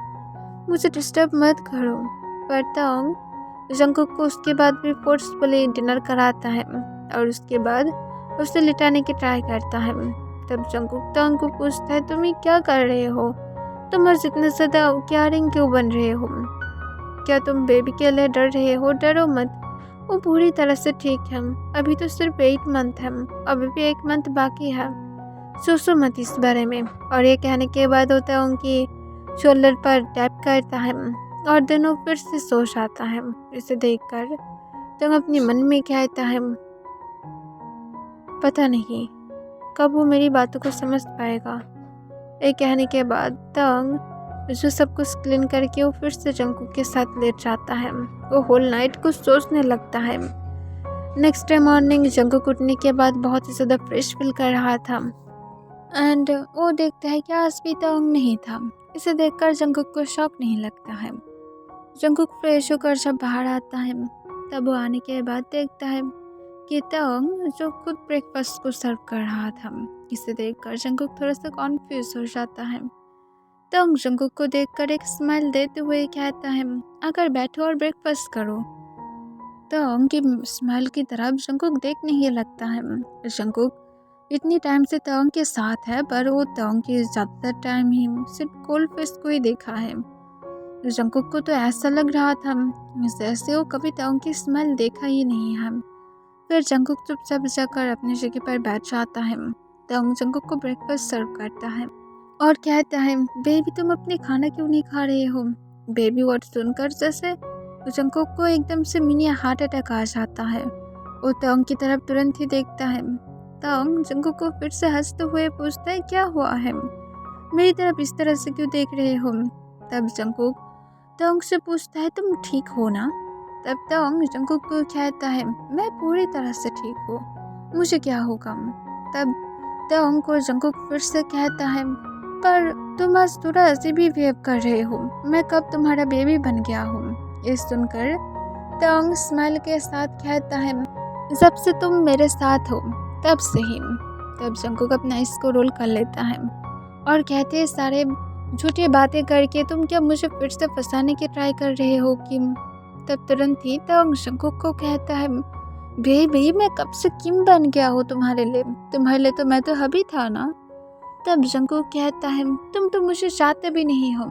मुझे डिस्टर्ब मत करो। पर तंग जंगकुक को उसके बाद भी फोर्सफुली डिनर कराता है और उसके बाद उसे लिटाने की ट्राई करता है। तब जंगकुक तंग को पूछता है, तुम ये क्या कर रहे हो, तुम आज इतने ज़्यादा केयरिंग क्यों बन रहे हो, क्या तुम बेबी के लिए डर रहे हो? डरो मत, वो पूरी तरह से ठीक है, अभी तो सिर्फ 8 मंथ है, अभी भी 1 मंथ बाकी है, सोचो मत इस बारे में। और ये कहने के बाद होता है उनकी शोल्डर पर टैप करता है और दोनों फिर से सो जाता है। इसे देखकर तंग अपने मन में कहता है, पता नहीं कब वो मेरी बातों को समझ पाएगा। ये कहने के बाद तंग जो सब कुछ क्लीन करके वो फिर से जंगकुक के साथ लेट जाता है। वो होल नाइट कुछ सोचने लगता है। नेक्स्ट डे मॉर्निंग जंगकुक उठने के बाद बहुत ही ज़्यादा फ्रेश फील कर रहा था एंड वो देखता है कि आज भी तंग नहीं था। इसे देखकर जंगकुक को शौक नहीं लगता है। जंगकुक फ्रेश होकर जब बाहर आता है तब वो आने के बाद देखता है कि तंग जो खुद ब्रेकफास्ट को सर्व कर रहा था। इसे देखकर जंगकुक थोड़ा सा कॉन्फ्यूज हो जाता है। तंग जंगकुक को देखकर एक स्माइल देते हुए कहता है, अगर बैठो और ब्रेकफास्ट करो। तंग की स्माइल की तरफ जंगकुक देखने ही लगता है। जंगकुक इतनी टाइम से तंग के साथ है पर वो तंग की ज़्यादातर टाइम ही सिर्फ कोल्ड फेस को ही देखा है। जंगकुक को तो ऐसा लग रहा था जैसे वो कभी तंग की स्माइल देखा ही नहीं है। फिर जंगकुक चुपचाप जाकर अपनी जगह पर बैठ जाता है। तंग जंगकुक को ब्रेकफास्ट सर्व करता है और कहता है, बेबी तुम अपने खाना क्यों नहीं खा रहे हो? बेबी वर्ड सुनकर जैसे जंगकुक को एकदम से मिनी हार्ट अटैक आ जाता है। वो तंग की तरफ तुरंत ही देखता है। तंग जंगकुक को फिर से हंसते हुए पूछता है, क्या हुआ है, मेरी तरफ इस तरह से क्यों देख रहे हो? तब जंगकुक तंग से पूछता है, तुम ठीक हो ना? तब तंग जंगकुक को कहता है, मैं पूरी तरह से ठीक हूँ, मुझे क्या होगा? तब तंग को जंगकुक फिर से कहता है, पर तुम आज थोड़ा अजीब भी बिहेव कर रहे हो, मैं कब तुम्हारा बेबी बन गया हूँ? ये सुनकर तंग स्माइल के साथ कहता है, जब से तुम मेरे साथ हो तब से ही। तब जंगकुक अपना इसको रोल कर लेता है और कहते हैं, सारे झूठी बातें करके तुम क्या मुझे फिर से फंसाने की ट्राई कर रहे हो किम? तब तुरंत ही तंग जंगकुक को कहता है, बेबी मैं कब से किम बन गया हूँ तुम्हारे लिए तो मैं तो हबी था ना? तब जंगकुक कहता है, तुम तो मुझे चाहते भी नहीं हो।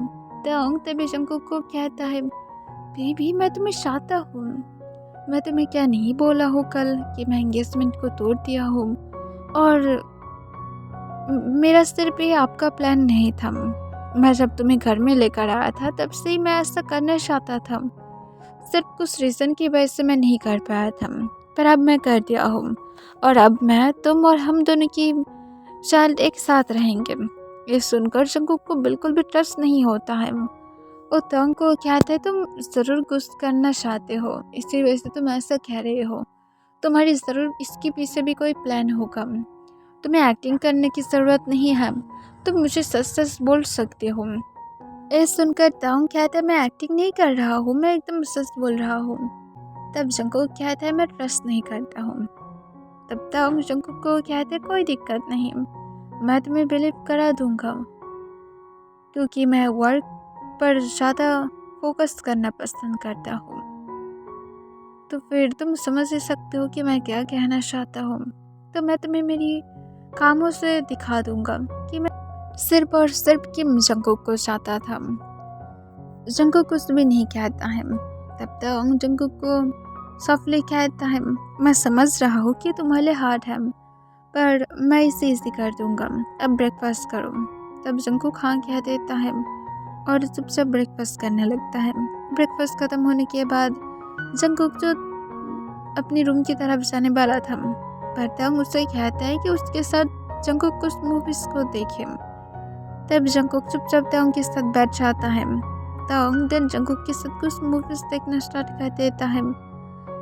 तंग तभी जंगकुक को कहता है, बेबी मैं तुम्हें चाहता हूँ, मैं तुम्हें क्या नहीं बोला हूँ कल कि मैं एंगेजमेंट को तोड़ दिया हूँ और मेरा सिर्फ ये आपका प्लान नहीं था। मैं जब तुम्हें घर में लेकर आया था तब से ही मैं ऐसा करना चाहता था, सिर्फ कुछ रीज़न की वजह से मैं नहीं कर पाया था, पर अब मैं कर दिया हूँ और अब मैं, तुम और हम दोनों की चाइल्ड एक साथ रहेंगे। ये सुनकर जंगकुक को बिल्कुल भी ट्रस्ट नहीं होता है। वो तंग को कहता है, तुम ज़रूर कुछ करना चाहते हो, इसी वजह से तुम ऐसा कह रहे हो, तुम्हारी ज़रूर इसके पीछे भी कोई प्लान होगा, तुम्हें एक्टिंग करने की ज़रूरत नहीं है, तुम मुझे सच सच बोल सकते हो। ये सुनकर तंग कहता है, मैं एक्टिंग नहीं कर रहा हूँ, मैं एकदम सच बोल रहा हूँ। तब जंगकुक कहता है, मैं ट्रस्ट नहीं करता हूँ। तब तंग जंगकुक को कहते हैं, कोई दिक्कत नहीं, मैं तुम्हें बिलीव करा दूंगा, क्योंकि मैं वर्क पर ज़्यादा फोकस करना पसंद करता हूँ। तो फिर तुम समझ ही सकते हो कि मैं क्या कहना चाहता हूँ। तो मैं तुम्हें मेरी कामों से दिखा दूंगा कि मैं सिर्फ और सिर्फ किम जंगकुक को चाहता था। जंगकुक कुछ भी नहीं कहता है। तब तक जंगकुक को सॉफ्टली कहता है, मैं समझ रहा हूँ कि तुम्हारे हार्ड है, पर मैं इसे इजी कर दूंगा। अब ब्रेकफास्ट करो। तब जंगकुक हाँ कह देता है और चुपचाप ब्रेकफास्ट करने लगता है। ब्रेकफास्ट खत्म होने के बाद जंगकुक जो अपनी रूम की तरफ जाने वाला था, पर तंग उससे कहता है कि उसके साथ जंगकुक कुछ मूवीज को देखे। तब जंगकुक चुपचाप तंग के साथ बैठ जाता है। तंग देन जंगकुक के साथ कुछ मूवीज देखना स्टार्ट कर देता है,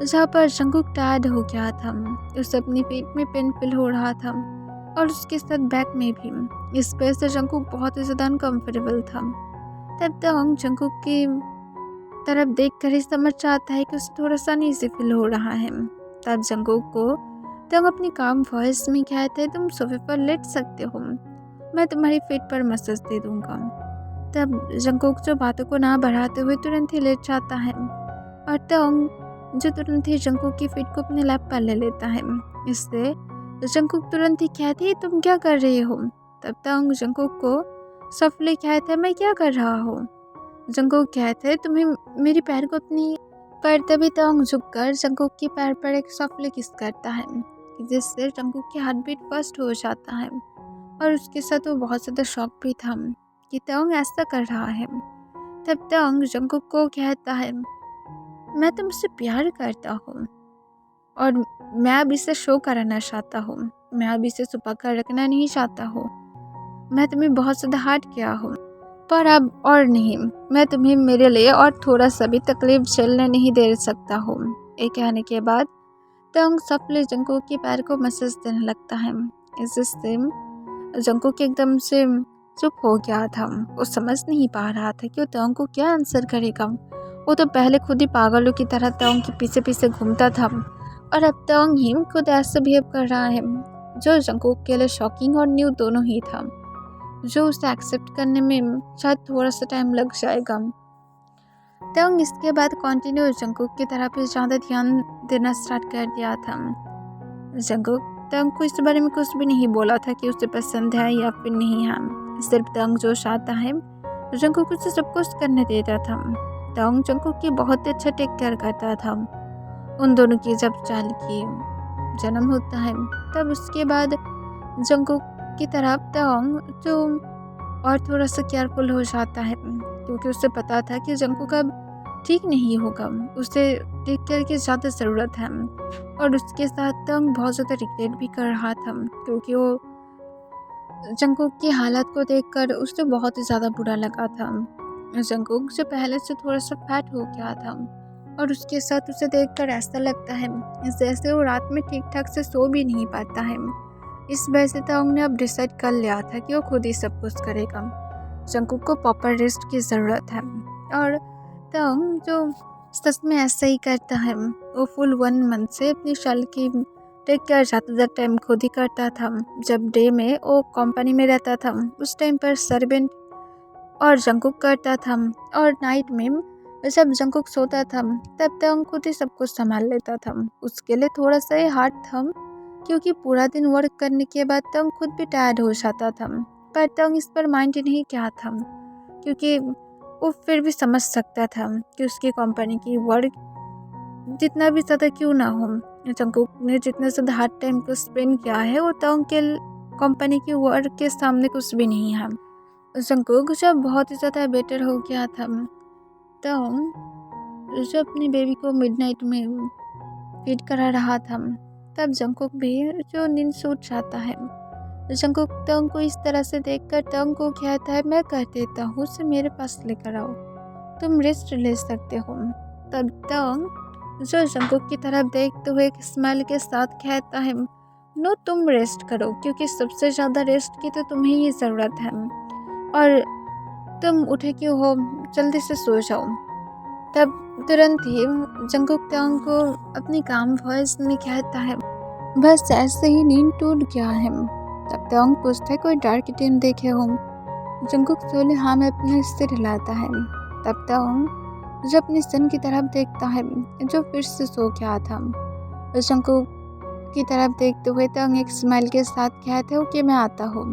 जहाँ पर जंगकुक टायर्ड हो गया था। उसे अपनी पेट में पेन फील हो रहा था और उसके साथ बैक में भी। इस वजह से जंगकुक बहुत ही ज़्यादा अनकम्फर्टेबल था। तब तंग जंगकुक की तरफ देखकर ही समझ आता है कि उसे थोड़ा सा अनईजी फील हो रहा है। तब जंगकुक को तंग अपनी काम वॉइस में कहते हैं, तुम सोफे पर लेट सकते हो, मैं तुम्हारी फीट पर मसाज दे दूंगा। तब जंगकुक जो बातों को ना बढ़ाते हुए तुरंत ही लेट जाता है और तंग जो तुरंत ही जंगकुक की फीट को अपने लैप पर ले लेता है। इससे जंगकुक तुरंत ही कहती है, तुम क्या कर रहे हो। तब तंग जंगकुक को सफली कहता है, मैं क्या कर रहा हूँ। जंगकुक कहते हैं, तुम्हें मेरी पैर को अपनी पर। तभी तंग झुककर जंगकुक की पैर पर एक सॉफ्टली किस करता है, जिससे जंगकुक की हार्ट बीट फास्ट हो जाता है और उसके साथ वो बहुत ज़्यादा शॉक भी था कि तंग ऐसा कर रहा है। तब तंग जंगकुक को कहता है, मैं तुमसे प्यार करता हूँ और मैं अब इसे शो कराना चाहता हूँ। मैं अब इसे छुपा कर रखना नहीं चाहता हूँ। मैं तुम्हें बहुत ज़्यादा हर्ट किया हूँ, पर अब और नहीं। मैं तुम्हें मेरे लिए और थोड़ा सा भी तकलीफ झेलने नहीं दे सकता हूँ। ये कहने के बाद तंग सफले जंगकुक के पैर को मसाज देने लगता है। इससे जंगकुक एकदम से चुप हो गया था। वो समझ नहीं पा रहा था कि वो तंग को क्या आंसर करेगा। वो तो पहले खुद ही पागलों की तरह तंग के पीछे पीछे घूमता था और अब तंग ही खुद ऐसे बिहेव कर रहा है, जो जंगकुक के लिए शॉकिंग और न्यू दोनों ही था, जो उसे एक्सेप्ट करने में शायद थोड़ा सा टाइम लग जाएगा। तंग इसके बाद कंटिन्यू जंगकुक की तरफ भी ज़्यादा ध्यान देना स्टार्ट कर दिया था। जंगकुक तंग को इस बारे में कुछ भी नहीं बोला था कि उसे पसंद है या फिर नहीं है। सिर्फ तंग जो चाहता है जंगकुक उसे सब कुछ करने देता था। तंग जंगकुक की बहुत अच्छा टेक केयर करता था। उन दोनों की जब चाइल्ड की जन्म होता है, तब उसके बाद जंगकुक की तरफ तंग जो और थोड़ा सा केयरफुल हो जाता है, क्योंकि उसे पता था कि जंगकुक अब ठीक नहीं होगा, उसे टेक केयर की ज़्यादा ज़रूरत है। और उसके साथ तंग बहुत ज़्यादा रिग्रेट भी कर रहा था, क्योंकि वो जंगकुक की हालत को देखकर उसे बहुत ही ज़्यादा बुरा लगा था। जंगकुक जो पहले से थोड़ा सा फैट हो गया था और उसके साथ उसे देखकर ऐसा लगता है जैसे वो रात में ठीक ठाक से सो भी नहीं पाता है। इस वजह से तंग ने अब डिसाइड कर लिया था कि वो खुद ही सब कुछ करेगा। जंगकुक को प्रॉपर रेस्ट की ज़रूरत है और तंग जो सच में ऐसा ही करता है। वो फुल 1 मंथ से अपनी शल की टेक केयर ज़्यादातर टाइम खुद ही करता था। जब डे में वो कंपनी में रहता था, उस टाइम पर सर्वेंट और जंगकुक करता था, और नाइट में जब जंगकुक सोता था तब तंग खुद ही सब कुछ संभाल लेता था। उसके लिए थोड़ा सा ही हार्ड था, क्योंकि पूरा दिन वर्क करने के बाद तंग खुद भी टायर्ड हो जाता था। पर तंग इस पर माइंड नहीं किया था, क्योंकि वो फिर भी समझ सकता था कि उसकी कंपनी की वर्क जितना भी ज़्यादा क्यों ना हो, जंगकुक ने जितना ज़्यादा हार्ड टाइम को स्पेंड किया है वो तंग के कंपनी की वर्क के सामने कुछ भी नहीं है। जंगकुक जब बहुत ही ज़्यादा बेटर हो गया था, तंग जो अपनी बेबी को मिडनाइट में फीड करा रहा था, तब जंगकुक भी जो नींद सूट जाता है। जंगकुक तंग को इस तरह से देखकर तंग को कहता है, मैं कर देता हूँ, उसे मेरे पास लेकर आओ, तुम रेस्ट ले सकते हो। तब तंग जो जंगकुक की तरफ देखते हुए एक स्माइल के साथ कहता है, नो तुम रेस्ट करो, क्योंकि सबसे ज़्यादा रेस्ट की तो तुम्हें ही ज़रूरत है और तुम उठे क्यों हो, जल्दी से सो जाओ। तब तुरंत ही जंगकुक तंग को अपनी काम वॉइस में कहता है, बस ऐसे ही नींद टूट गया है। तब तंग पूछता है, कोई डार्क टीम देखे हो। जंगकुक सोले हाँ में अपने सिर हिलाता है। तब तंग जो अपनी सन की तरफ देखता है जो फिर से सो गया था। जंकुक की तरफ देखते हुए तंग एक स्माइल के साथ कहते हो कि मैं आता हूँ,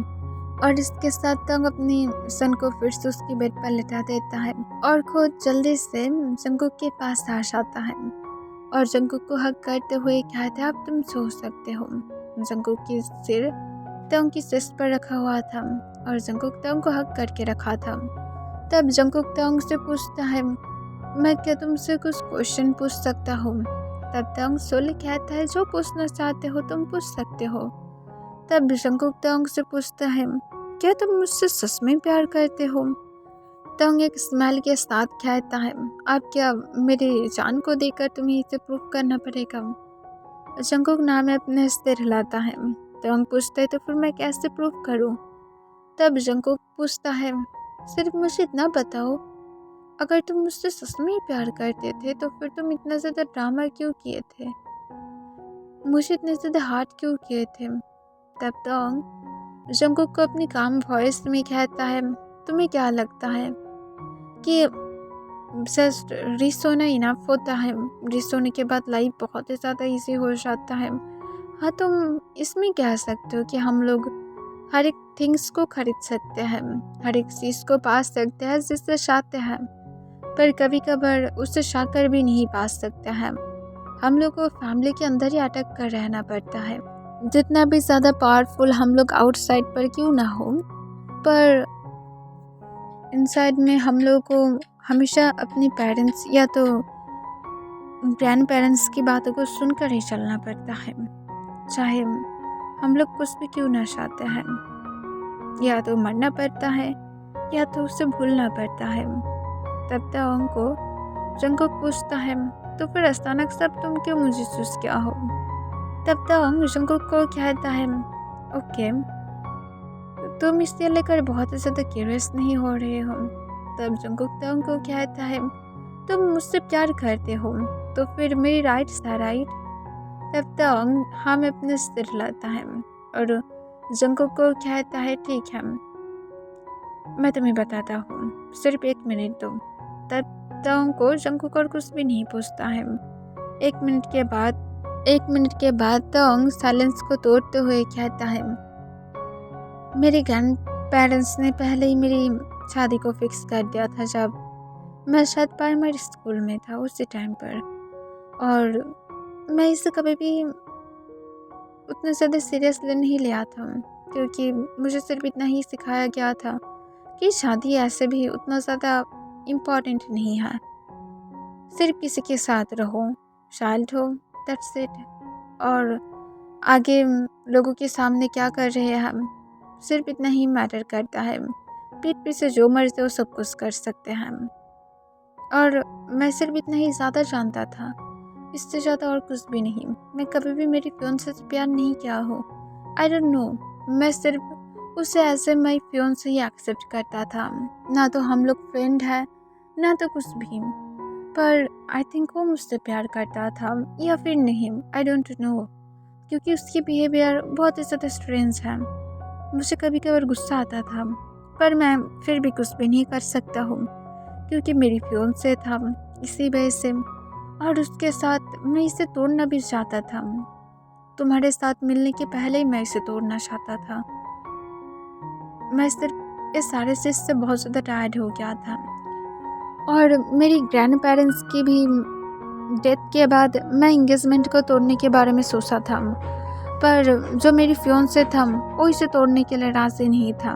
और इसके साथ तंग अपनी सन को फिर से उसकी बेड पर लिटा देता है और खुद जल्दी से जंकुक के पास आ जाता है और जंकुक को हक करते हुए कहता है अब तुम सो सकते हो। जंकुक की सिर तंग की चेस्ट पर रखा हुआ था और जंकुक तंग को हक करके रखा था। तब जंकुक तंग से पूछता है मैं क्या तुमसे कुछ क्वेश्चन पूछ सकता हूँ। तब तंग सोली कहता है जो पूछना चाहते हो तुम पूछ सकते हो। तब जंकुक तंग से पूछता है क्या तुम मुझसे सच में प्यार करते हो। तंग एक स्माइल के साथ कहता है अब क्या मेरी जान को देकर तुम्हें इसे प्रूव करना पड़ेगा। जंकुक नाम में अपने सिर हिलाता है। तंग पूछता है तो फिर मैं कैसे प्रूव करूँ। तब जंकुक पूछता है सिर्फ मुझे इतना बताओ, अगर तुम मुझसे सच में प्यार करते थे तो फिर तुम इतना ज़्यादा ड्रामा क्यों किए थे, मुझे इतने ज़्यादा हार्ट क्यों किए थे। तब तंग जंकुक को अपनी काम वॉइस में कहता है तुम्हें क्या लगता है कि जस्ट रिच होना इनफ होता है, रिच होने के बाद लाइफ बहुत ही ज़्यादा ईजी हो जाता है। हाँ तुम इसमें कह सकते हो कि हम लोग हर एक थिंग्स को खरीद सकते हैं, हर एक चीज़ को पा सकते हैं जिससे चाहते हैं, पर कभी कभार उससे चाहकर भी नहीं पा सकते हैं। हम लोग को फैमिली के अंदर ही अटक कर रहना पड़ता है। जितना भी ज़्यादा पावरफुल हम लोग आउटसाइड पर क्यों ना हो, पर इनसाइड में हम लोग को हमेशा अपने पेरेंट्स या तो ग्रैंड पेरेंट्स की बातों को सुनकर ही चलना पड़ता है, चाहे हम लोग कुछ भी क्यों ना चाहते हैं। या तो मरना पड़ता है या तो उसे भूलना पड़ता है। तब तक को जंकुक पूछता है तो फिर अचानक सब तुम क्यों मुझे चूज किया हो। तब तक जंकुक को कहता है ओके तुम इससे लेकर बहुत ज़्यादा क्यूरियस नहीं हो रहे हो। तब जंकुक तंग को कहता है तुम मुझसे प्यार करते हो तो फिर मेरी राइट था राइट। तब तंग हम अपने सिर हिलाता है और जंकुक को कहता है ठीक है मैं तुम्हें बताता हूँ, सिर्फ 1 मिनट दो। तब तंग को जंकुक और कुछ भी नहीं पूछता है। 1 मिनट के बाद तंग साइलेंस को तोड़ते हुए कहता है मेरे ग्रैंड पेरेंट्स ने पहले ही मेरी शादी को फिक्स कर दिया था जब मैं शायद प्राइमरी स्कूल में था उसी टाइम पर, और मैं इसे कभी भी उतना ज़्यादा सीरियसली नहीं लिया था क्योंकि मुझे सिर्फ इतना ही सिखाया गया था कि शादी ऐसे भी उतना ज़्यादा इम्पॉर्टेंट नहीं है, सिर्फ किसी के साथ रहो, चाइल्ड हो, दैट्स इट। और आगे लोगों के सामने क्या कर रहे हैं हम सिर्फ इतना ही मैटर करता है। पीठ पीछे जो मर्जी वो सब कुछ कर सकते हैं। और मैं सिर्फ इतना ही ज़्यादा जानता था, इससे ज़्यादा और कुछ भी नहीं। मैं कभी भी मेरी फियोंसे से प्यार नहीं किया हो, आई डोंट नो। मैं सिर्फ उसे ऐसे माई फियोंसे ही एक्सेप्ट करता था, ना तो हम लोग फ्रेंड है ना तो कुछ भी। पर आई थिंक वो मुझसे प्यार करता था या फिर नहीं, आई डोंट नो, क्योंकि उसकी बिहेवियर बहुत ही ज़्यादा स्ट्रेंज है। मुझे कभी कभार गुस्सा आता था पर मैं फिर भी कुछ भी नहीं कर सकता हूँ क्योंकि मेरी फियोंसे था, इसी वजह से। और उसके साथ मैं इसे तोड़ना भी चाहता था, तुम्हारे साथ मिलने के पहले ही मैं इसे तोड़ना चाहता था। मैं सिर्फ इस सारे चीज़ से बहुत ज़्यादा टायर्ड हो गया था। और मेरी ग्रैंड पेरेंट्स की भी डेथ के बाद मैं इंगेजमेंट को तोड़ने के बारे में सोचा था, पर जो मेरी फियोंसे था वो इसे तोड़ने के लिए राज़ी नहीं था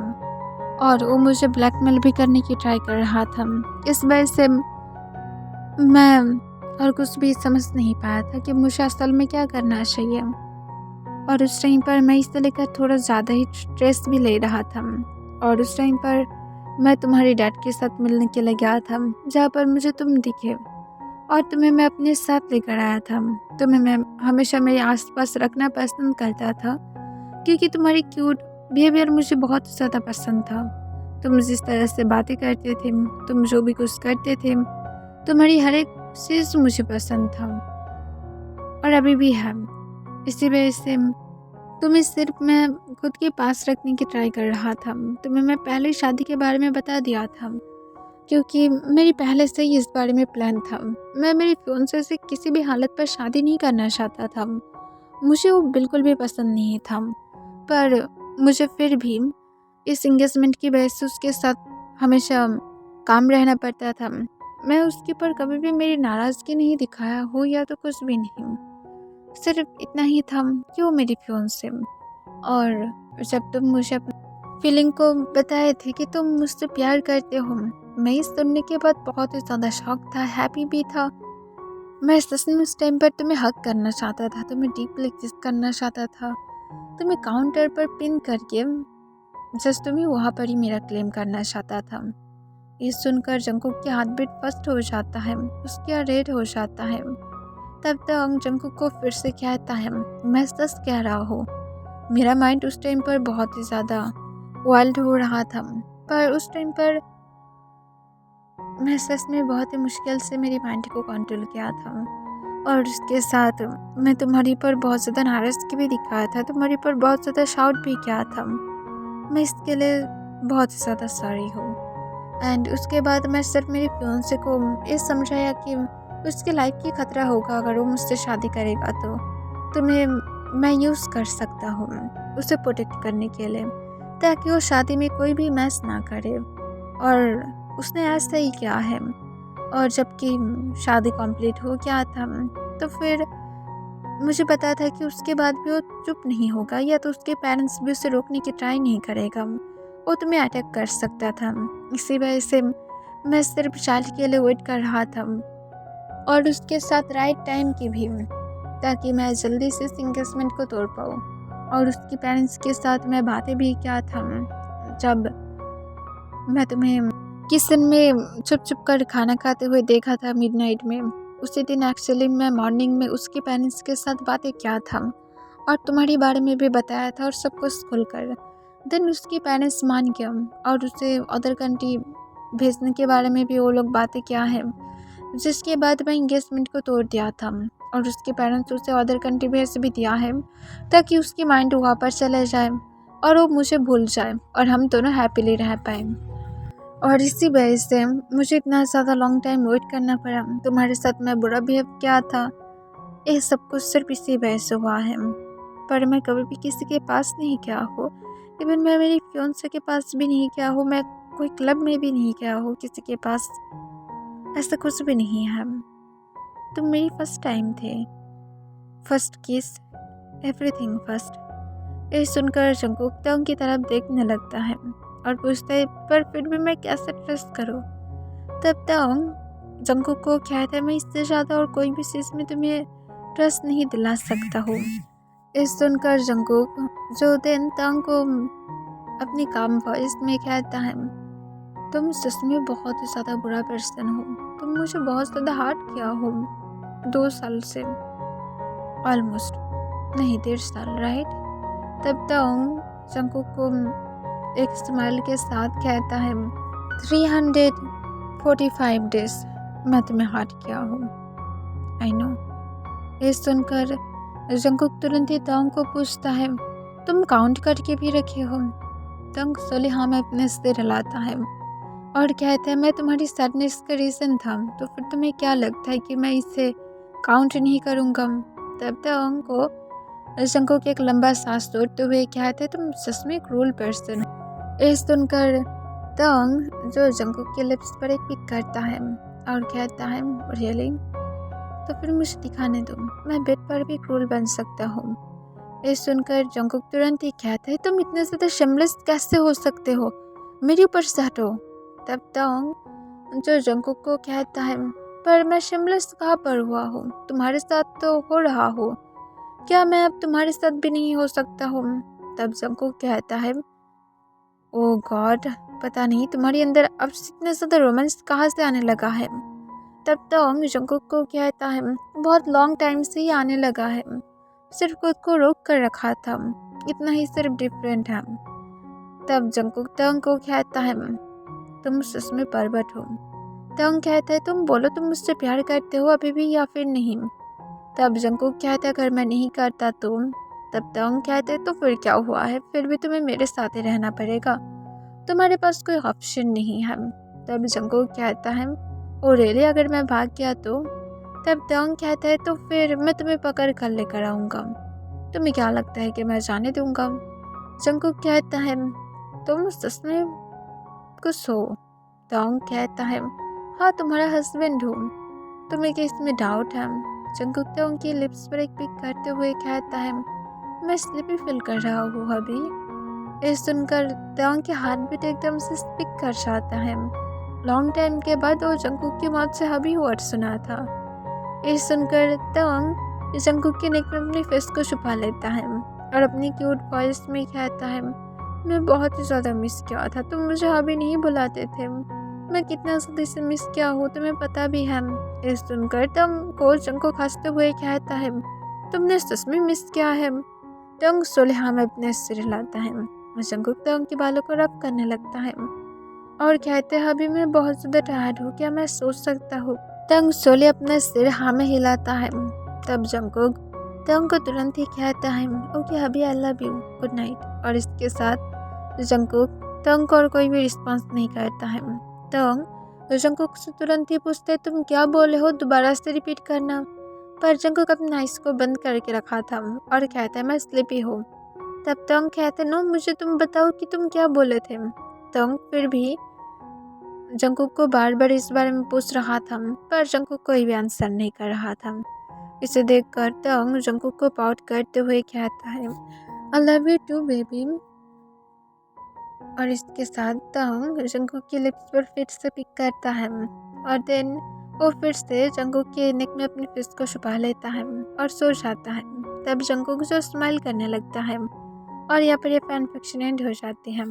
और वो मुझे ब्लैकमेल भी करने की ट्राई कर रहा था। इस वजह से मैं और कुछ भी समझ नहीं पाया था कि मुझे असल में क्या करना चाहिए। और उस टाइम पर मैं इसे लेकर थोड़ा ज़्यादा ही स्ट्रेस भी ले रहा था। और उस टाइम पर मैं तुम्हारे डैड के साथ मिलने के लिए गया था जहाँ पर मुझे तुम दिखे और तुम्हें मैं अपने साथ लेकर आया था। तुम्हें मैं हमेशा मेरे आसपास रखना पसंद करता था क्योंकि तुम्हारी क्यूट बिहेवियर मुझे बहुत ज़्यादा पसंद था। तुम जिस तरह से बातें करते थे, तुम जो भी कुछ करते थे, तुम्हारी हर एक चीज़ मुझे पसंद था और अभी भी है। इसी वजह से तुम्हें सिर्फ मैं खुद के पास रखने की ट्राई कर रहा था। तुम्हें मैं पहले शादी के बारे में बता दिया था, क्योंकि मेरी पहले से ही इस बारे में प्लान था। मैं मेरे फियांसे से किसी भी हालत पर शादी नहीं करना चाहता था। मुझे वो बिल्कुल भी पसंद नहीं था, पर मुझे फिर भी इस एंगेजमेंट की वजह से उसके साथ हमेशा काम रहना पड़ता था। मैं उसके ऊपर कभी भी मेरी नाराज़गी नहीं दिखाया हो या तो कुछ भी नहीं, सिर्फ इतना ही था कि वो मेरी फियांसे। और जब तुम मुझे अपनी फीलिंग को बताए थे कि तुम मुझसे प्यार करते हो, मैं इस सुनने के बाद बहुत ही ज़्यादा शॉक था, हैप्पी भी था। मैं सच में उस टाइम पर तुम्हें हक करना चाहता था, तुम्हें डीपली किस करना चाहता था, तुम्हें काउंटर पर पिन करके जस्ट तुम्हें वहाँ पर ही मेरा क्लेम करना चाहता था। ये सुनकर जंकुक की हार्ट बीट फास्ट हो जाता है, उसका रेड हो जाता है। तब तक जंकुक को फिर से कहता है, मैं सच कह रहा हूँ। मेरा माइंड उस टाइम पर बहुत ही ज़्यादा वाइल्ड हो रहा था, पर उस टाइम पर मैं सच में बहुत ही मुश्किल से मेरी माइंड को कंट्रोल किया था। और उसके साथ मैं तुम्हारी पर बहुत ज़्यादा नाराज़गी भी दिखाया था, तुम्हारी पर बहुत ज़्यादा शाउट भी किया था। मैं इसके लिए बहुत ही ज़्यादा सॉरी हूँ। एंड उसके बाद मैं सिर्फ मेरे फियांसे को ये समझाया कि उसकी लाइफ की खतरा होगा अगर वो मुझसे शादी करेगा, तो तुम्हें मैं यूज़ कर सकता हूँ उसे प्रोटेक्ट करने के लिए, ताकि वो शादी में कोई भी मैस ना करे। और उसने ऐसा ही किया है। और जबकि शादी कंप्लीट हो गया था, तो फिर मुझे पता था कि उसके बाद भी वो चुप नहीं होगा, या तो उसके पेरेंट्स भी उसे रोकने की ट्राई नहीं करेगा, वो तुम्हें अटैक कर सकता था। इसी वजह से मैं सिर्फ चार्ली के लिए वेट कर रहा था, और उसके साथ राइट टाइम की भी, ताकि मैं जल्दी से इस एंगेजमेंट को तोड़ पाऊँ। और उसके पेरेंट्स के साथ मैं बातें भी किया था। जब मैं तुम्हें किचन में छुप छुप कर खाना खाते हुए देखा था मिडनाइट में, उसी दिन एक्चुअली मैं मॉर्निंग में उसके पेरेंट्स के साथ बातें किया था और तुम्हारे बारे में भी बताया था, और सब कुछ खुल कर। देन उसके पेरेंट्स मान गया और उसे अदर कंट्री भेजने के बारे में भी वो लोग बातें किया है, जिसके बाद मैं इंगेजमेंट को तोड़ दिया था। और उसके पेरेंट्स उसे अदर कंट्री भेज भी दिया है, ताकि उसकी माइंड वहाँ पर चले जाए और वो मुझे भूल जाए और हम दोनों हैप्पीली रह पाए। और इसी वजह से मुझे इतना ज़्यादा लॉन्ग टाइम वेट करना पड़ा। तुम्हारे साथ मैं बुरा बिहेव किया था, ये सब कुछ सिर्फ इसी वजह से हुआ है। पर मैं कभी भी किसी के पास नहीं गया हूँ, इवन मैं मेरी फियांसे के पास भी नहीं गया हूँ, मैं कोई क्लब में भी नहीं गया हूँ किसी के पास, ऐसा कुछ भी नहीं है। तुम मेरी फर्स्ट टाइम थे, फर्स्ट किस, एवरीथिंग फर्स्ट। ये सुनकर जंकुक तंग की तरफ देखने लगता है और पूछता है, पर फिर भी मैं कैसे ट्रस्ट करूँ। तब तक जंकुक को कहता है, मैं इससे ज़्यादा और कोई भी चीज़ में तुम्हें ट्रस्ट नहीं दिला सकता हूँ। इस सुनकर जंकुक जो दिन तंग को अपनी काम वॉइस में कहता है, तुम सच में बहुत ही ज़्यादा बुरा पर्सन हो, तुम मुझे बहुत ज़्यादा हार्ट किया हो 2 साल से, ऑलमोस्ट नहीं 1.5 साल, राइट। तब तक जंकुक को एक स्माइल के साथ कहता है, 345 डेज मैं तुम्हें हार्ट किया हूँ, आई नो। ये सुनकर जंकुक तुरंत ही तंग को पूछता है, तुम काउंट करके भी रखे हो। तंग सोले हाँ में अपने सिर हिलाता है और कहता है, मैं तुम्हारी सैडनेस का रीज़न था, तो फिर तुम्हें क्या लगता है कि मैं इसे काउंट नहीं करूँगा। तब तक को जंकुक एक लंबा सांस तोड़ते हुए कहते हैं, तुम सच में क्रूल पर्सन हो। ये सुनकर तंग जो जंकुक के लिप्स पर एक पिक करता है और कहता है, रियली, तो फिर मुझे दिखाने दो, मैं बेड पर भी क्रूल बन सकता हूँ। ये सुनकर जंकुक तुरंत ही कहता है, तुम इतने ज़्यादा shameless कैसे हो सकते हो, मेरे ऊपर से हटो। तब तक जो जंकुक को कहता है, पर मैं shameless कहाँ पर हुआ हूँ, तुम्हारे साथ तो हो रहा हूँ, क्या मैं अब तुम्हारे साथ भी नहीं हो सकता हूँ। तब जंकुक कहता है, ओ गॉड, पता नहीं तुम्हारे अंदर अब इतना ज़्यादा रोमांस कहाँ से आने लगा है। तब तक जंकुक को कहता है, बहुत लॉन्ग टाइम से ही आने लगा है, सिर्फ खुद को रोक कर रखा था, इतना ही सिर्फ डिफरेंट है। तब जंकुक तंग को कहता है, तुम सच में परवट हो। तंग कहता है, तुम बोलो तुम मुझसे प्यार करते हो अभी भी या फिर नहीं। तब जंकुक कहता है, अगर मैं नहीं करता तो। तब तंग कहते हैं, तो फिर क्या हुआ है, फिर भी तुम्हें मेरे साथ ही रहना पड़ेगा, तुम्हारे पास कोई ऑप्शन नहीं है। तब जंगकुक कहता है ओ रियली, अगर मैं भाग गया तो? तब तंग कहता है तो फिर मैं तुम्हें पकड़ कर लेकर आऊँगा। तुम्हें क्या लगता है कि मैं जाने दूंगा? जंगकुक कहता है तुम सच में कुछ हो? तंग कहता है हाँ, तुम्हारा हस्बैंड हूँ। तुम्हें क्या इसमें डाउट है? जंगकुक तंग की लिप्स पर एक पिक करते हुए कहता है मैं स्लीपी फील कर रहा हूँ अभी। ये सुनकर तंग के हार्ट बीट एकदम से स्पिक कर जाता है। लॉन्ग टाइम के बाद वो जंगकुक की मौत से अभी वर्ड सुना था। ये सुनकर तंग जंगकुक के नेक में अपनी फेस को छुपा लेता है और अपनी क्यूट वॉइस में कहता है मैं बहुत ही ज़्यादा मिस किया था, तुम मुझे अभी नहीं बुलाते थे। मैं कितना जल्दी से मिस किया हूँ तुम्हें पता भी है। ये सुनकर तंग को जंगकुक हंसते हुए कहता है तुमने सच में मिस किया है? तंग सोलेहा में अपने सिर हिलाता है। जंगकुक तंग के बालों को रब करने लगता है और कहते हैं अभी मैं बहुत ज़्यादा टायर्ड हूँ, क्या मैं सोच सकता हूँ? तंग सोले अपना सिर हाँ में हिलाता है। तब जंगकुक तंग को तुरंत ही कहता है ओके अभी आई लव यू, गुड नाइट। और इसके साथ जंगकुक तंग को और कोई भी रिस्पॉन्स नहीं करता है। तंग जंगकुक से तुरंत ही पूछते तुम क्या बोले हो, दोबारा से रिपीट करना। पर जंगकुक अपनी आइज़ को बंद करके रखा था और कहता है मैं स्लीपी हूँ। तब तंग कहते नो, मुझे तुम बताओ कि तुम क्या बोले थे। तंग फिर भी जंगकुक को बार बार इस बारे में पूछ रहा था, पर जंगकुक कोई भी आंसर नहीं कर रहा था। इसे देखकर तंग जंगकुक को पाउट करते हुए कहता है I love you too baby. और इसके साथ तंग जंगकुक की लिप्स पर फिर से पिक करता है और देन वो फिर से जंगकुक के नेक में अपनी फिस्ट को छुपा लेता है और सो जाता है। तब जंगकुक जो स्माइल करने लगता है और यहाँ पर ये फैन फिक्शन एंड हो जाती है।